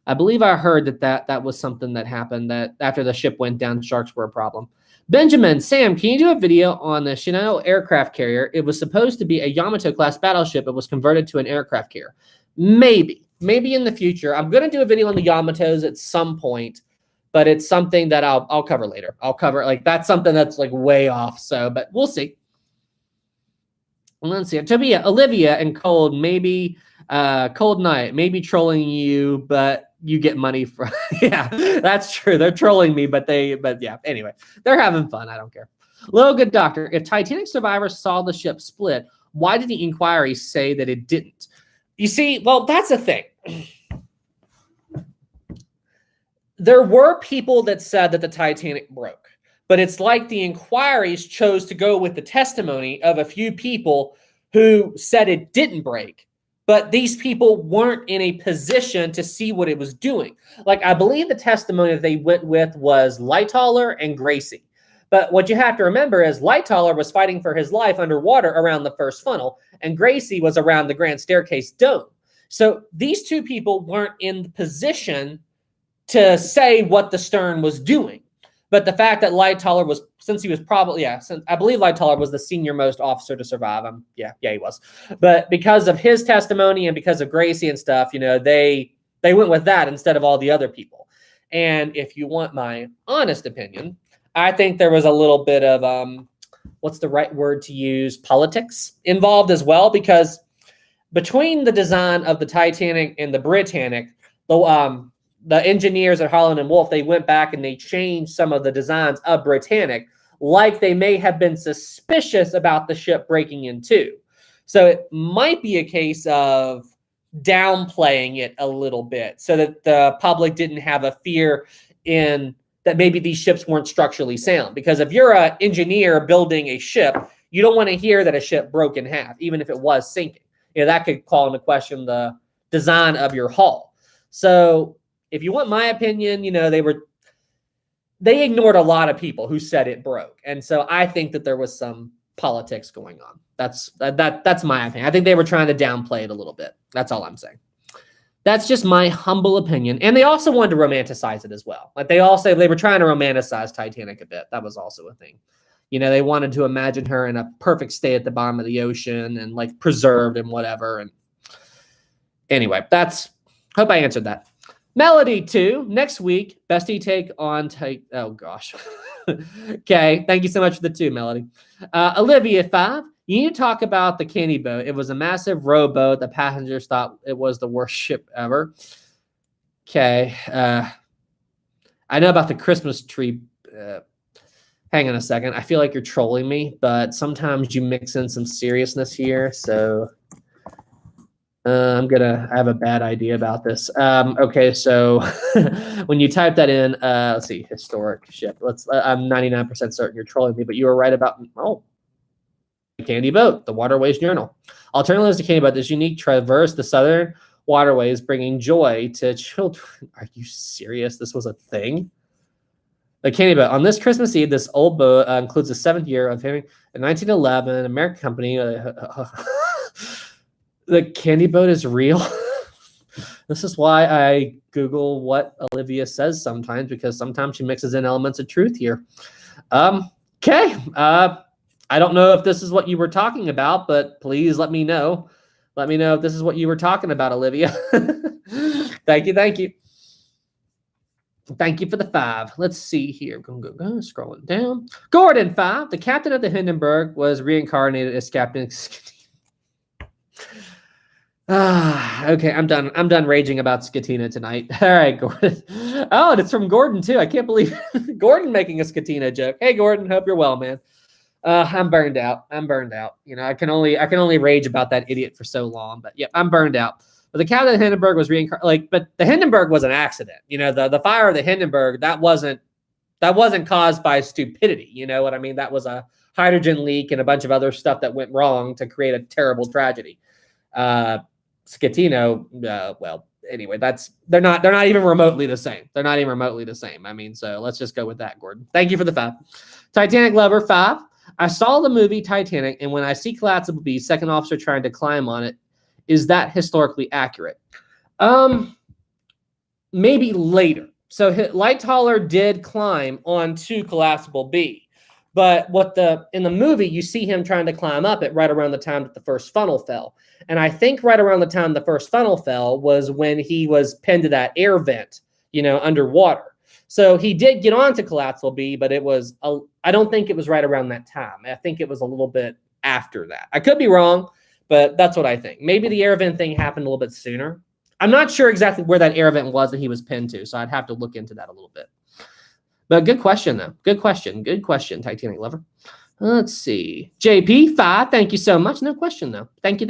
I believe I heard that was something that happened, that after the ship went down, sharks were a problem. Benjamin, Sam, can you do a video on the Shinano aircraft carrier? It was supposed to be a Yamato-class battleship. It was converted to an aircraft carrier. Maybe in the future. I'm going to do a video on the Yamatos at some point, but it's something that I'll cover later. I'll cover, that's something that's, way off. So, but we'll see. Let's see. Tobia, Olivia, and Cold, maybe Cold Night, maybe trolling you, but you get money from. Yeah, that's true. They're trolling me, but yeah. Anyway, they're having fun. I don't care. Logan Doctor, if Titanic survivors saw the ship split, why did the inquiry say that it didn't? You see, well, that's the thing. There were people that said that the Titanic broke, but it's like the inquiries chose to go with the testimony of a few people who said it didn't break. But these people weren't in a position to see what it was doing. Like, I believe the testimony that they went with was Lightoller and Gracie. But what you have to remember is Lightoller was fighting for his life underwater around the first funnel, and Gracie was around the grand staircase dome. So these two people weren't in the position to say what the stern was doing. But the fact that Lightoller was, since he was probably, since I believe Lightoller was the senior most officer to survive. Yeah, he was. But because of his testimony and because of Gracie and stuff, they went with that instead of all the other people. And if you want my honest opinion, I think there was a little bit of, what's the right word to use, politics involved as well, because between the design of the Titanic and the Britannic, the engineers at Holland and Wolff, they went back and they changed some of the designs of Britannic, like they may have been suspicious about the ship breaking in two. So it might be a case of downplaying it a little bit so that the public didn't have a fear in that maybe these ships weren't structurally sound. Because if you're an engineer building a ship, you don't want to hear that a ship broke in half, even if it was sinking. That could call into question the design of your hull. So if you want my opinion, they ignored a lot of people who said it broke. And so I think that there was some politics going on. That's my opinion. I think they were trying to downplay it a little bit. That's all I'm saying. That's just my humble opinion. And they also wanted to romanticize it as well. Like they were trying to romanticize Titanic a bit. That was also a thing. They wanted to imagine her in a perfect state at the bottom of the ocean and preserved and whatever. And anyway, hope I answered that. Melody 2, next week, bestie take on oh gosh. Okay, thank you so much for the 2, Melody. Olivia 5, you need to talk about the Kenny boat. It was a massive rowboat. The passengers thought it was the worst ship ever. Okay. I know about the Christmas tree. Hang on a second. I feel like you're trolling me, but sometimes you mix in some seriousness here. So I have a bad idea about this. Okay, so when you type that in, let's see, historic ship. I'm 99% certain you're trolling me, but you were right about, the Candy Boat, the Waterways Journal. Alternatives to Candy Boat, this unique traverse the southern waterways, bringing joy to children. Are you serious? This was a thing? The Candy Boat. On this Christmas Eve, this old boat includes the 7th year of having a 1911 American company. The Candy Boat is real. This is why I Google what Olivia says sometimes, because sometimes she mixes in elements of truth here. Okay. I don't know if this is what you were talking about, but please let me know. Let me know if this is what you were talking about, Olivia. Thank you. Thank you. Thank you for the 5. Let's see here. Go, scrolling down. Gordon, 5. The captain of the Hindenburg was reincarnated as Captain. Okay, I'm done. I'm done raging about Scatina tonight. All right, Gordon. Oh, and it's from Gordon too. I can't believe Gordon making a Scatina joke. Hey, Gordon, hope you're well, man. I'm burned out. You know, I can only rage about that idiot for so long. But yeah, I'm burned out. But the captain of the Hindenburg was reincarnated. But the Hindenburg was an accident. You know, the fire of the Hindenburg that wasn't caused by stupidity. You know what I mean? That was a hydrogen leak and a bunch of other stuff that went wrong to create a terrible tragedy. Scatino, well, anyway, they're not even remotely the same. They're not even remotely the same. I mean, so let's just go with that, Gordon. Thank you for the 5. Titanic lover, 5. I saw the movie Titanic, and when I see collapsible B, second officer trying to climb on it, is that historically accurate? Maybe later. So Lightoller did climb onto collapsible B, but in the movie you see him trying to climb up it right around the time that the first funnel fell. And I think right around the time the first funnel fell was when he was pinned to that air vent, you know, underwater. So he did get onto collapsible B, but I don't think it was right around that time. I think it was a little bit after that. I could be wrong, but that's what I think. Maybe the air vent thing happened a little bit sooner. I'm not sure exactly where that air vent was that he was pinned to, so I'd have to look into that a little bit. But good question, though. Good question, Titanic lover. Let's see. JP, 5. Thank you so much. No question, though. Thank you.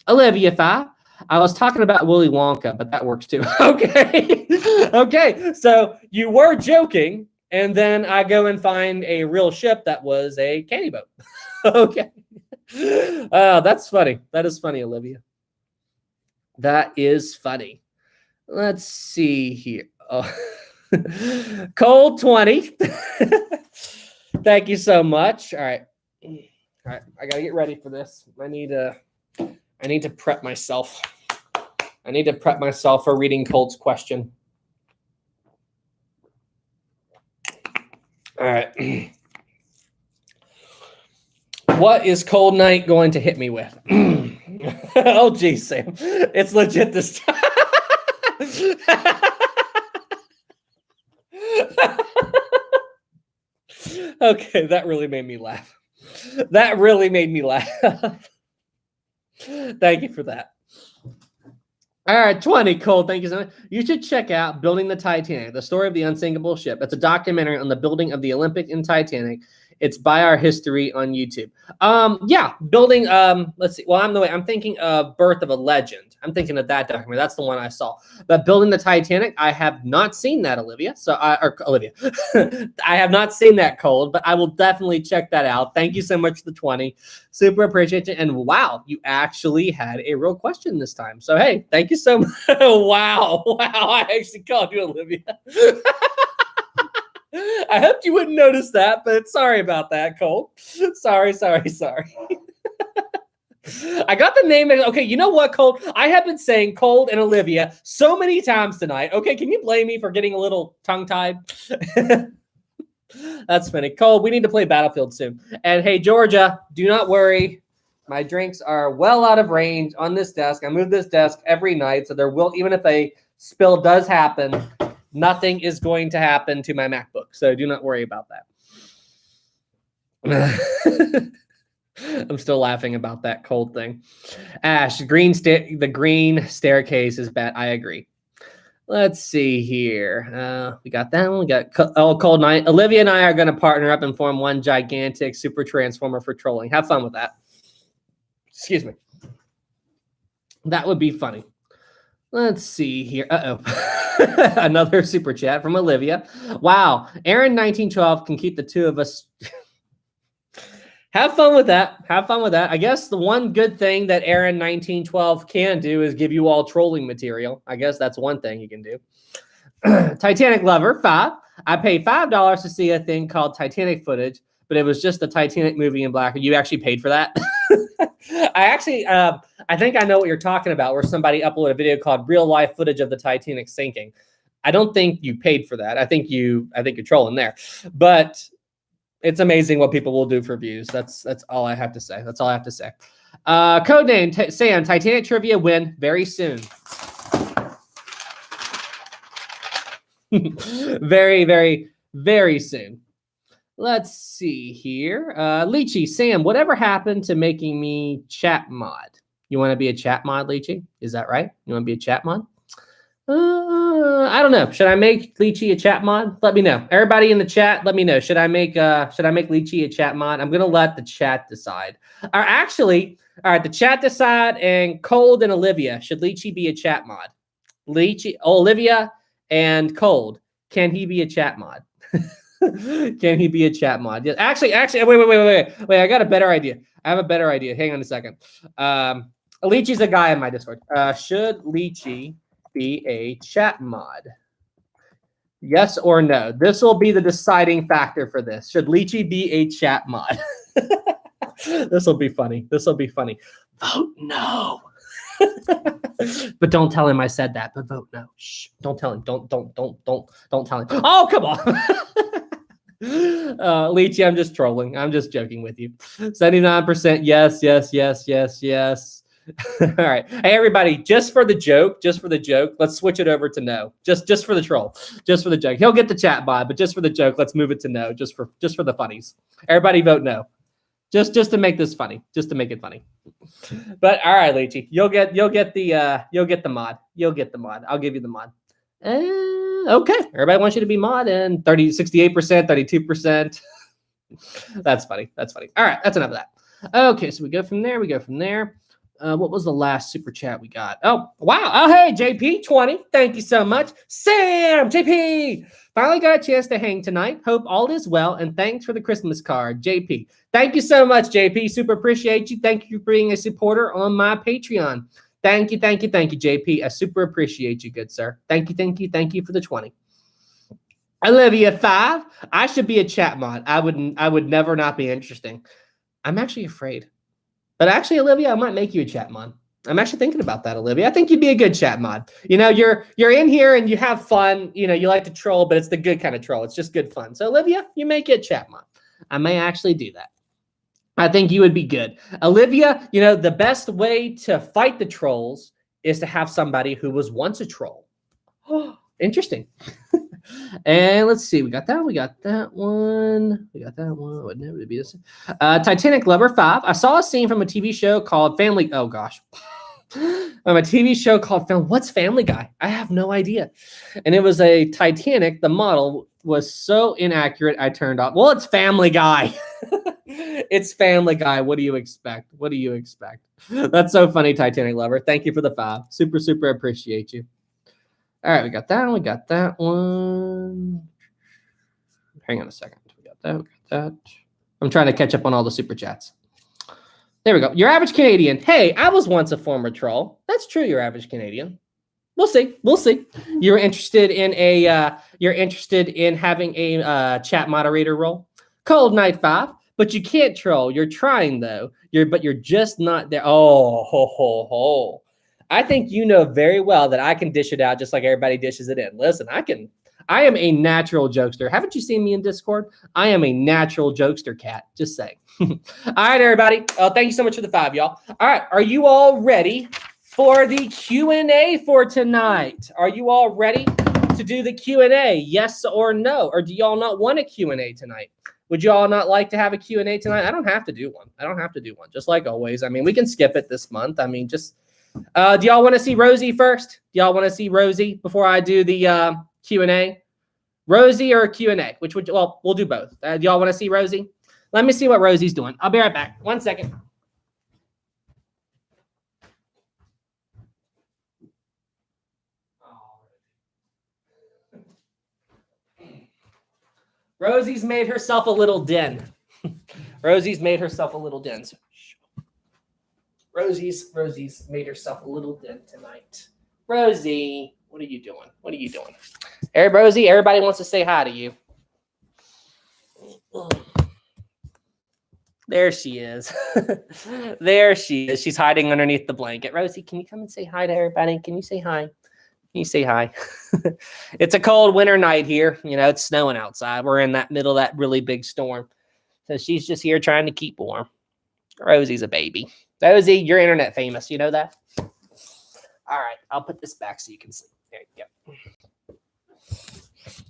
Olivia, 5. I was talking about Willy Wonka, but that works too. Okay. Okay. So you were joking, and then I go and find a real ship that was a candy boat. Okay. That's funny. That is funny, Olivia. That is funny. Let's see here. Oh. Cold 20. Thank you so much. All right. I gotta get ready for this. I need to prep myself. I need to prep myself for reading Cold's question. All right. What is Cold Night going to hit me with? Oh, geez, Sam. It's legit this time. Okay, that really made me laugh. Thank you for that. All right, 20, Cold. Thank you so much. You should check out Building the Titanic, the story of the unsinkable ship. It's a documentary on the building of the Olympic and Titanic. It's by Our History on YouTube. Yeah, building. Let's see. Well, I'm thinking of Birth of a Legend. I'm thinking of that documentary. That's the one I saw. But Building the Titanic, I have not seen that, Olivia. Olivia, I have not seen that, Cold. But I will definitely check that out. Thank you so much for the 20. Super appreciate you. And wow, you actually had a real question this time. So hey, thank you so much. Wow, I actually called you Olivia. I hoped you wouldn't notice that, but sorry about that, Cole. Sorry. I got the name. Okay, you know what, Cole? I have been saying Cold and Olivia so many times tonight. Okay, can you blame me for getting a little tongue-tied? That's funny. Cole, we need to play Battlefield soon. And hey, Georgia, do not worry. My drinks are well out of range on this desk. I move this desk every night, so there will, even if a spill does happen, nothing is going to happen to my MacBook, so do not worry about that. I'm still laughing about that Cold thing. Ash, the green staircase is bad. I agree. Let's see here. We got that one. We got Cold Night. Olivia and I are going to partner up and form one gigantic super transformer for trolling. Have fun with that. Excuse me. That would be funny. Let's see here. Another super chat from Olivia. Wow. Aaron 1912 can keep the two of us. Have fun with that. Have fun with that. I guess the one good thing that Aaron 1912 can do is give you all trolling material. I guess that's one thing he can do. Titanic Lover 5. I paid $5 to see a thing called Titanic footage, but it was just the Titanic movie in black. You actually paid for that? I think I know what you're talking about, where somebody uploaded a video called real life footage of the Titanic sinking. I don't think you paid for that. I think you're trolling there, but it's amazing what people will do for views. That's all I have to say. That's all I have to say. Codename Sam, Titanic trivia win very soon. Very, very, very soon. Let's see here. Lychee, Sam, whatever happened to making me chat mod? You want to be a chat mod, Lychee? Is that right? You want to be a chat mod? I don't know. Should I make Lychee a chat mod? Let me know. Everybody in the chat, let me know. Should I make Lychee a chat mod? I'm gonna let the chat decide. Or actually, all right, the chat decide, and Cold and Olivia, should Lychee be a chat mod? Olivia and Cold, can he be a chat mod? Can he be a chat mod? Yeah, actually, wait. I got a better idea. I have a better idea. Hang on a second. Lychee's a guy in my Discord. Should Lychee be a chat mod? Yes or no? This will be the deciding factor for this. Should Lychee be a chat mod? This will be funny. Vote no. But don't tell him I said that. But vote no. Shh. Don't tell him. Don't tell him. Oh, come on. Lychee, I'm just trolling. I'm just joking with you. 79% yes. All right. Hey, everybody, just for the joke, let's switch it over to no. Just for the troll. Just for the joke. He'll get the chat mod, but just for the joke, let's move it to no, just for the funnies. Everybody vote no. Just to make this funny. Just to make it funny. But all right, Lychee, you'll get the mod. You'll get the mod. I'll give you the mod. Okay. Everybody wants you to be mod, and 68%, 32%. That's funny. All right, that's enough of that. Okay, so we go from there. What was the last super chat we got? Oh, wow. Oh, hey, JP20. Thank you so much. Sam, JP. Finally got a chance to hang tonight. Hope all is well, and thanks for the Christmas card, JP. Thank you so much, JP. Super appreciate you. Thank you for being a supporter on my Patreon. Thank you, JP. I super appreciate you, good sir. Thank you for the 20. Olivia 5. I should be a chat mod. I would never not be interesting. I'm actually afraid. But actually, Olivia, I might make you a chat mod. I'm actually thinking about that, Olivia. I think you'd be a good chat mod. You know, you're in here and you have fun. You know, you like to troll, but it's the good kind of troll. It's just good fun. So, Olivia, you may get chat mod. I may actually do that. I think you would be good. Olivia, you know, the best way to fight the trolls is to have somebody who was once a troll. Interesting. And let's see. We got that one. Would never be this. Titanic Lover 5. I saw a scene from a TV show called Family. Oh, gosh. A TV show called What's Family Guy? I have no idea. And it was a Titanic. The model was so inaccurate, I turned off. Well, it's Family Guy. It's Family Guy. What do you expect? That's so funny, Titanic Lover. Thank you for the 5. Super appreciate you. All right, we got that one. Hang on a second. We got that. I'm trying to catch up on all the super chats. There we go. Your average Canadian. Hey, I was once a former troll. That's true, your average Canadian. We'll see. You're interested in having a chat moderator role? Cold Night 5. But you can't troll. You're trying though. You're just not there. Oh, ho. I think you know very well that I can dish it out just like everybody dishes it in. Listen, I am a natural jokester. Haven't you seen me in Discord? I am a natural jokester cat. Just saying. All right, everybody. Thank you so much for the 5, y'all. All right. Are you all ready for the Q&A for tonight? Are you all ready to do the Q&A? Yes or no? Or do y'all not want a Q&A tonight? Would you all not like to have a Q&A tonight? I don't have to do one. Just like always. I mean, we can skip it this month. I mean, just Do y'all want to see Rosie first? Do y'all want to see Rosie before I do the Q&A? Rosie or Q&A? Which would, well, we'll do both. Do y'all want to see Rosie? Let me see what Rosie's doing. I'll be right back. 1 second. Rosie's made herself a little den. Rosie's made herself a little den. Rosie's made herself a little den tonight. Rosie, what are you doing? What are you doing? Hey, Rosie, everybody wants to say hi to you. There she is. There she is. She's hiding underneath the blanket. Rosie, can you come and say hi to everybody? Can you say hi? Can you say hi? It's a cold winter night here. You know, it's snowing outside. We're in that middle of that really big storm. So she's just here trying to keep warm. Rosie's a baby. Rosie, you're internet famous. You know that? All right. I'll put this back so you can see. There you go.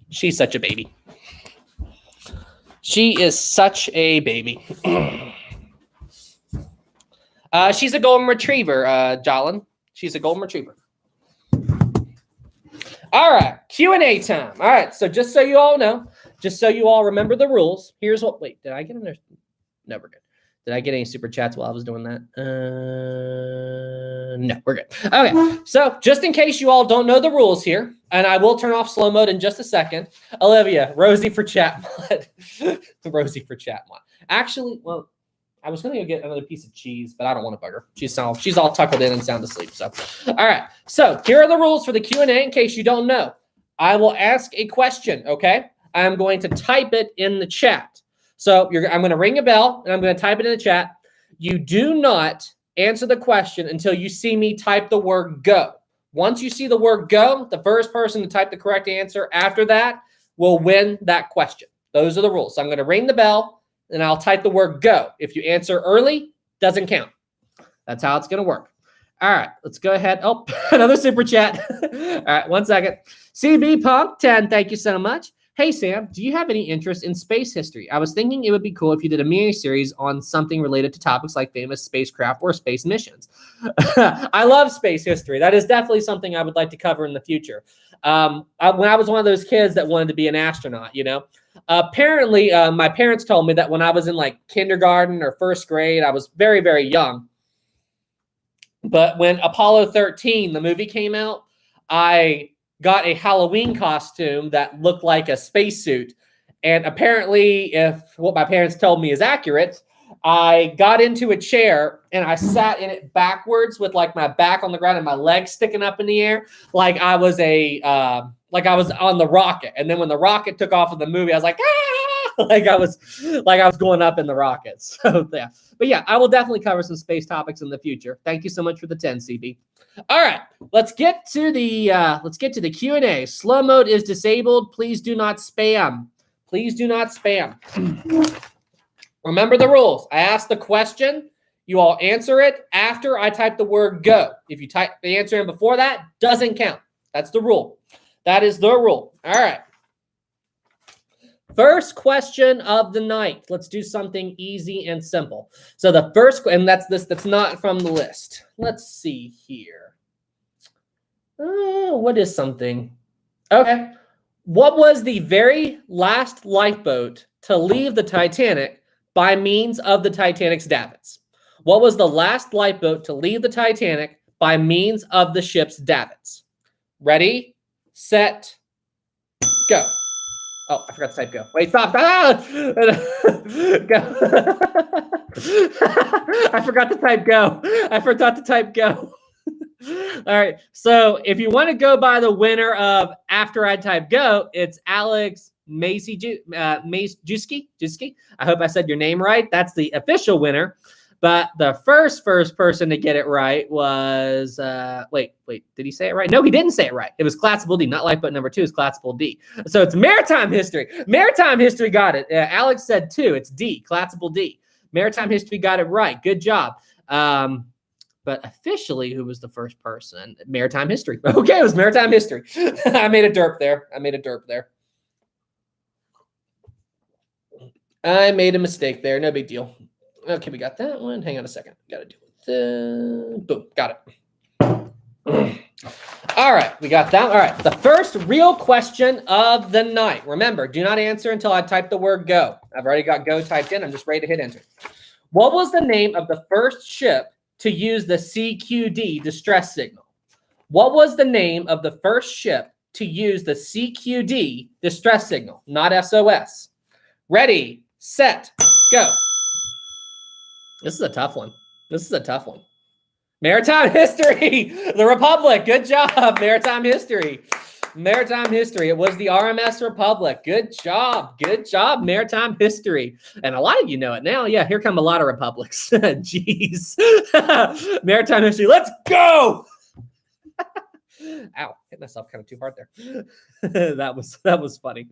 She's such a baby. She is such a baby. She's a golden retriever, Jolin. She's a golden retriever. All right, Q&A time. All right, so just so you all know, just so you all remember the rules, here's what, wait, did I get in there? No, we're good. Did I get any super chats while I was doing that? No, we're good. Okay, so just in case you all don't know the rules here, and I will turn off slow mode in just a second. Olivia, Rosie for chat mod. Rosie for chat mod. Actually, well, I was going to go get another piece of cheese, but I don't want to bug her. She's all tuckled in and sound asleep. So, all right. So here are the rules for the Q&A in case you don't know. I will ask a question, okay? I'm going to type it in the chat. So I'm going to ring a bell, and I'm going to type it in the chat. You do not answer the question until you see me type the word go. Once you see the word go, the first person to type the correct answer after that will win that question. Those are the rules. So I'm going to ring the bell, and I'll type the word go. If you answer early, doesn't count. That's how it's going to work. All right, let's go ahead. Oh, another super chat. All right, 1 second. CB Pump 10, thank you so much. Hey, Sam, do you have any interest in space history? I was thinking it would be cool if you did a mini-series on something related to topics like famous spacecraft or space missions. I love space history. That is definitely something I would like to cover in the future. When I was one of those kids that wanted to be an astronaut, you know, apparently my parents told me that when I was in like kindergarten or first grade, I was very, very young. But when Apollo 13, the movie came out, I got a Halloween costume that looked like a spacesuit. And apparently, if what my parents told me is accurate, I got into a chair and I sat in it backwards with like my back on the ground and my legs sticking up in the air, like I was on the rocket. And then when the rocket took off in the movie, I was like, ah! like I was going up in the rockets. So yeah, but yeah, I will definitely cover some space topics in the future. Thank you so much for the 10, CB. All right, let's get to the Q&A. Slow mode is disabled. Please do not spam. Please do not spam. Remember the rules. I ask the question. You all answer it after I type the word go. If you type the answer in before that, doesn't count. That's the rule. That is the rule. All right. First question of the night. Let's do something easy and simple. So the first, and that's not from the list. Let's see here. What is something? Okay. What was the very last lifeboat to leave the Titanic by means of the Titanic's davits? What was the last lifeboat to leave the Titanic by means of the ship's davits? Ready, set, go. Oh, I forgot to type go. Wait, stop. Ah! Go. I forgot to type go. I forgot to type go. All right. So if you want to go by the winner of after I type go, it's Alex Juski. I hope I said your name right. That's the official winner. But the first person to get it right was, wait, did he say it right? No, he didn't say it right. It was Classable D, not lifeboat number 2, it's Classable D. So it's Maritime History. Maritime History got it. Alex said 2, it's D, Classable D. Maritime History got it right. Good job. But officially, who was the first person? Maritime History. Okay, it was Maritime History. I made a derp there. I made a mistake there. No big deal. Okay, we got that one. Hang on a second. Got to do it. Boom, got it. All right, we got that. All right, the first real question of the night. Remember, do not answer until I type the word go. I've already got go typed in. I'm just ready to hit enter. What was the name of the first ship to use the CQD distress signal? What was the name of the first ship to use the CQD distress signal, not SOS? Ready, set, go. This is a tough one. This is a tough one. Maritime history, the Republic. Good job, maritime history. Maritime history. It was the RMS Republic. Good job. Good job, maritime history. And a lot of you know it now. Yeah, here come a lot of republics. Jeez. Maritime history. Let's go. Ow, hit myself kind of too hard there. that was funny.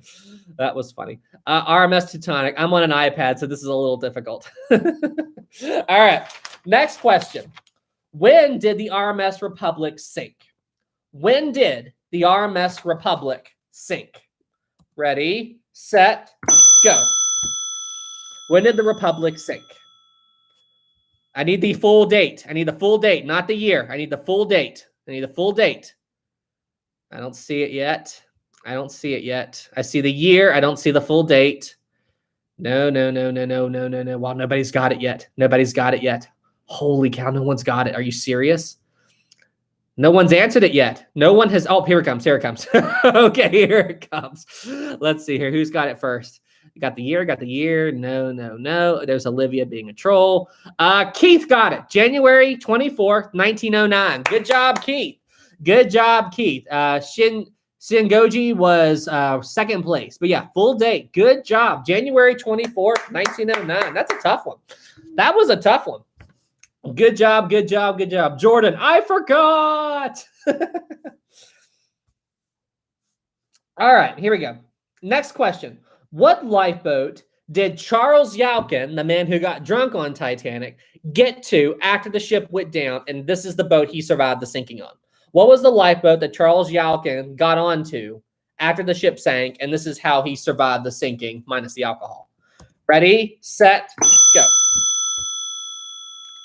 That was funny. RMS Titanic. I'm on an iPad, so this is a little difficult. All right. Next question. When did the RMS Republic sink? When did the RMS Republic sink? Ready, set, go. When did the Republic sink? I need the full date. I need the full date, not the year. I need the full date. I need the full date. I don't see it yet. I don't see it yet. I see the year. I don't see the full date. No. Well, nobody's got it yet. Nobody's got it yet. Holy cow, no one's got it. Are you serious? No one's answered it yet. No one has. Oh, here it comes. Here it comes. Okay, here it comes. Let's see here. Who's got it first? Got the year. Got the year. No. There's Olivia being a troll. Keith got it. January 24th, 1909. Good job, Keith. Good job, Keith. Shingoji was second place. But yeah, full date. Good job. January 24th, 1909. That's a tough one. That was a tough one. Good job, good job, good job. Jordan, I forgot. All right, here we go. Next question. What lifeboat did Charles Yelkin, the man who got drunk on Titanic, get to after the ship went down? And this is the boat he survived the sinking on. What was the lifeboat that Charles Yelkin got onto after the ship sank? And this is how he survived the sinking, minus the alcohol. Ready, set, go.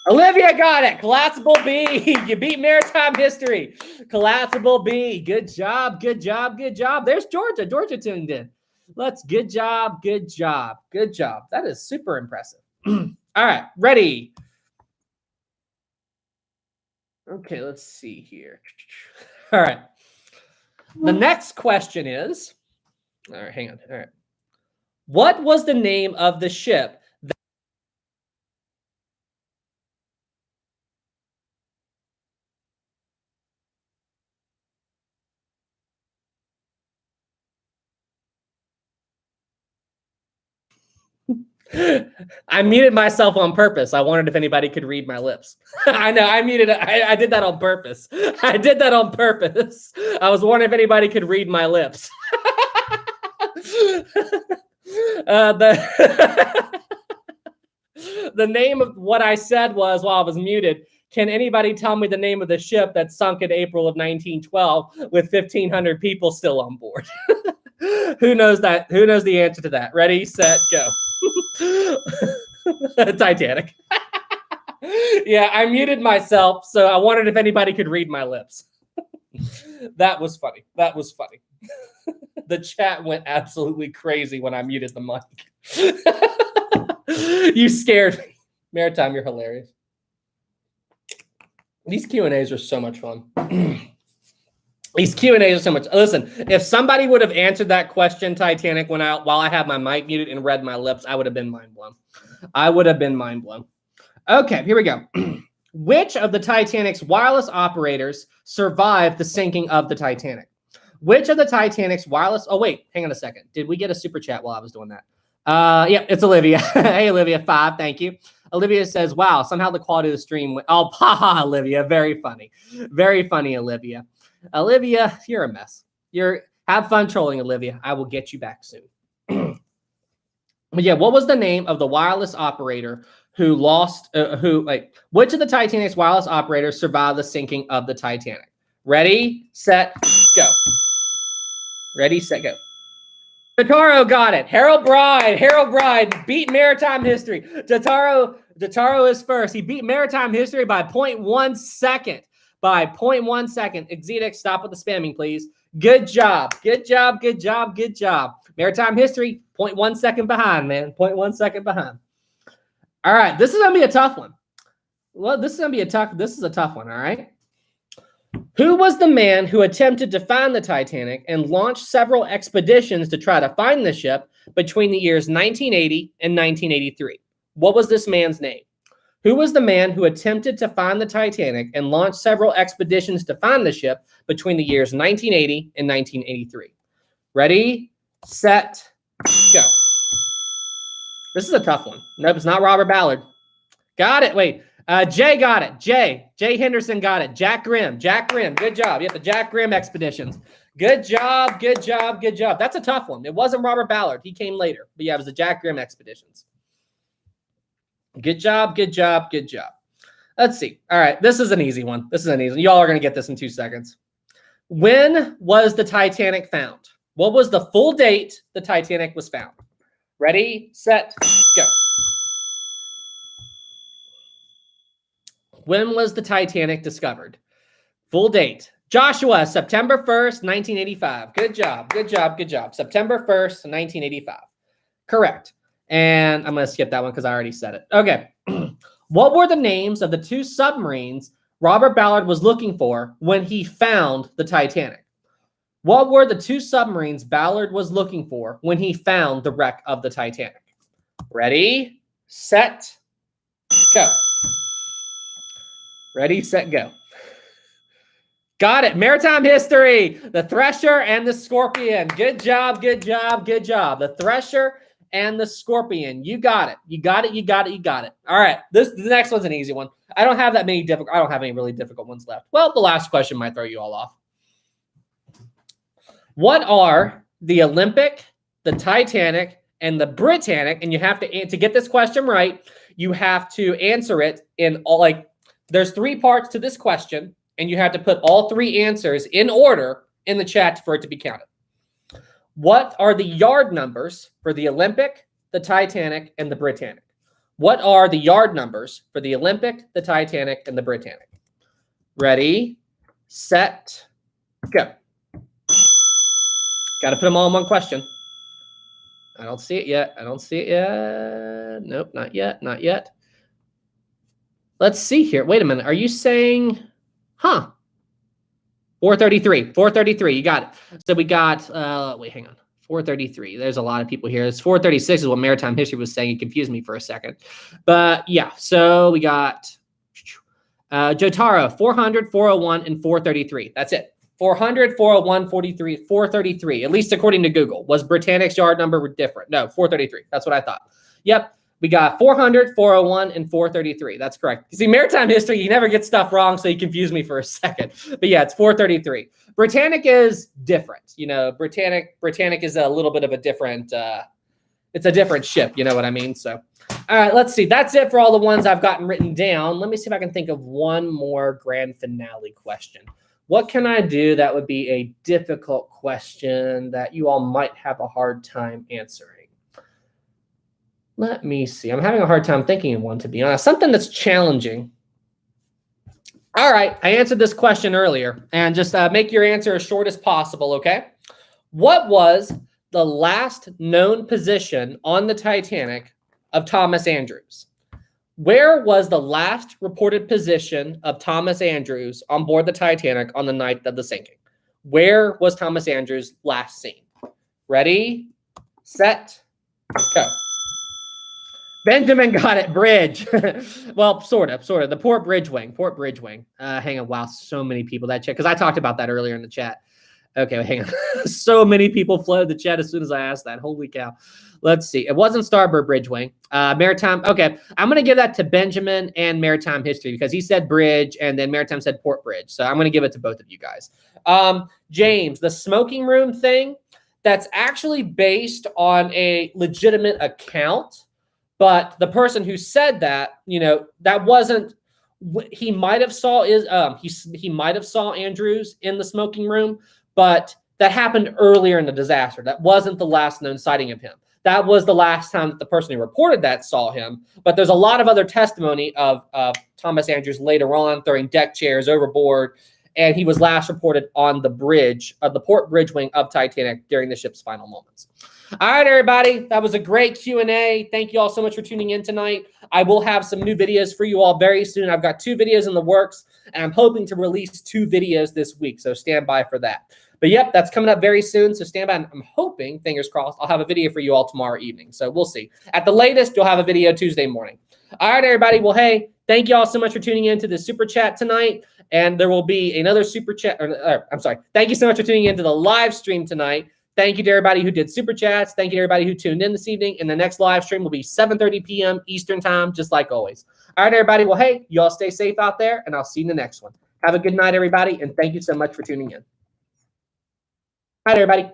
Olivia got it. Collapsible B. You beat maritime history. Collapsible B. Good job. Good job. Good job. There's Georgia. Georgia tuned in. Good job. Good job. Good job. That is super impressive. All right. Ready. Okay. Let's see here. All right. The next question is, all right, hang on. All right. What was the name of the ship I muted myself on purpose. I wondered if anybody could read my lips. I know, I muted it. I did that on purpose. I did that on purpose. I was wondering if anybody could read my lips. The name of what I said was, while I was muted, can anybody tell me the name of the ship that sunk in April of 1912 with 1,500 people still on board? Who knows that? Who knows the answer to that? Ready, set, go. Titanic. Yeah, I muted myself, so I wondered if anybody could read my lips. That was funny. That was funny. The chat went absolutely crazy when I muted the mic. You scared me. Maritime, you're hilarious. These Q&As are so much fun. These Q&As are so much. Listen, if somebody would have answered that question, Titanic, while I had my mic muted and read my lips, I would have been mind blown. I would have been mind blown. Okay, here we go. Which of the Titanic's wireless operators survived the sinking of the Titanic? Which of the Titanic's wireless... Oh, wait, hang on a second. Did we get a super chat while I was doing that? Yeah, it's Olivia. Hey, Olivia, 5, thank you. Olivia says, wow, somehow the quality of the stream went... Oh, haha, Olivia, very funny. Very funny, Olivia. Olivia, you're a mess. Have fun trolling, Olivia. I will get you back soon. But yeah, what was the name of the wireless operator who lost, which of the Titanic's wireless operators survived the sinking of the Titanic? Ready, set, go. Ready, set, go. Totaro got it. Harold Bride beat maritime history. Totaro is first. He beat maritime history by 0.1 second. by 0.1 second. Exedic, stop with the spamming, please. Good job. Good job. Good job. Good job. Maritime history, 0.1 second behind, man. 0.1 second behind. All right. This is going to be a tough one. Well, this is a tough one. All right. Who was the man who attempted to find the Titanic and launched several expeditions to try to find the ship between the years 1980 and 1983? What was this man's name? Who was the man who attempted to find the Titanic and launched several expeditions to find the ship between the years 1980 and 1983? Ready, set, go. This is a tough one. Nope, it's not Robert Ballard. Got it. Wait. Jay got it. Jay Henderson got it. Jack Grimm. Good job. You have the Jack Grimm expeditions. Good job. That's a tough one. It wasn't Robert Ballard. He came later. But yeah, it was the Jack Grimm expeditions. Good job. Let's see. All right. This is an easy one. Y'all are going to get this in 2 seconds. When was the Titanic found? What was the full date the Titanic was found? Ready, set, go. When was the Titanic discovered? Full date. Joshua, September 1st, 1985. Good job. September 1st, 1985. Correct. And I'm going to skip that one because I already said it. Okay. What were the names of the 2 submarines Robert Ballard was looking for when he found the Titanic? What were the 2 submarines Ballard was looking for when he found the wreck of the Titanic? Ready, set, go. Ready, set, go. Got it. Maritime history. The Thresher and the Scorpion. Good job. The Thresher and the Scorpion. You got it. All right. The next one's an easy one. I don't have any really difficult ones left. Well, the last question might throw you all off. What are the Olympic, the Titanic, and the Britannic? And you have to get this question right, you have to answer it in all, there's 3 parts to this question, and you have to put all 3 answers in order in the chat for it to be counted. What are the yard numbers for the Olympic, the Titanic, and the Britannic? What are the yard numbers for the Olympic, the Titanic, and the Britannic? Ready, set, go. Got to put them all in one question. I don't see it yet. Nope, not yet. Let's see here. Wait a minute. Are you saying, 433. You got it. So we got, wait, hang on. 433. There's a lot of people here. It's 436 is what Maritime History was saying. It confused me for a second. But yeah, so we got Jotaro, 400, 401, and 433. That's it. 400, 401, 43, 433. At least according to Google. Was Britannic's yard number different? No, 433. That's what I thought. Yep. We got 400, 401, and 433. That's correct. You see, Maritime History, you never get stuff wrong, so you confused me for a second. But yeah, it's 433. Britannic is different. Britannic is a little bit of a different, it's a different ship. You know what I mean? So, all right, let's see. That's it for all the ones I've gotten written down. Let me see if I can think of one more grand finale question. What can I do that would be a difficult question that you all might have a hard time answering? Let me see. I'm having a hard time thinking of one, to be honest. Something that's challenging. All right. I answered this question earlier. And just make your answer as short as possible, okay? What was the last known position on the Titanic of Thomas Andrews? Where was the last reported position of Thomas Andrews on board the Titanic on the night of the sinking? Where was Thomas Andrews last seen? Ready, set, go. Benjamin got it. Bridge. Well, sort of. The port bridge wing. Hang on. Wow, so many people that chat, because I talked about that earlier in the chat. Okay, hang on. So many people flooded the chat as soon as I asked that. Holy cow. Let's see. It wasn't starboard bridge wing. Maritime. Okay, I'm going to give that to Benjamin and Maritime History because he said bridge and then Maritime said port bridge. So I'm going to give it to both of you guys. James, the smoking room thing, that's actually based on a legitimate account. But the person who said that, that wasn't. He might have saw he might have saw Andrews in the smoking room, but that happened earlier in the disaster. That wasn't the last known sighting of him. that was the last time that the person who reported that saw him. But there's a lot of other testimony of Thomas Andrews later on throwing deck chairs overboard, and he was last reported on the bridge, the port bridge wing of Titanic during the ship's final moments. All right, everybody, that was a great Q&A. Thank you all so much for tuning in tonight. I will have some new videos for you all very soon. I've got 2 videos in the works, and I'm hoping to release 2 videos this week, so stand by for that. But yep, that's coming up very soon, so stand by. I'm hoping, fingers crossed, I'll have a video for you all tomorrow evening, so we'll see. At the latest, you'll have a video Tuesday morning. All right, everybody, well, hey, thank you all so much for tuning in to the Super Chat tonight, and there will be another Super Chat, thank you so much for tuning in to the live stream tonight. Thank you to everybody who did Super Chats. Thank you to everybody who tuned in this evening. And the next live stream will be 7:30 p.m. Eastern Time, just like always. All right, everybody. Well, hey, you all stay safe out there, and I'll see you in the next one. Have a good night, everybody, and thank you so much for tuning in. All right, everybody.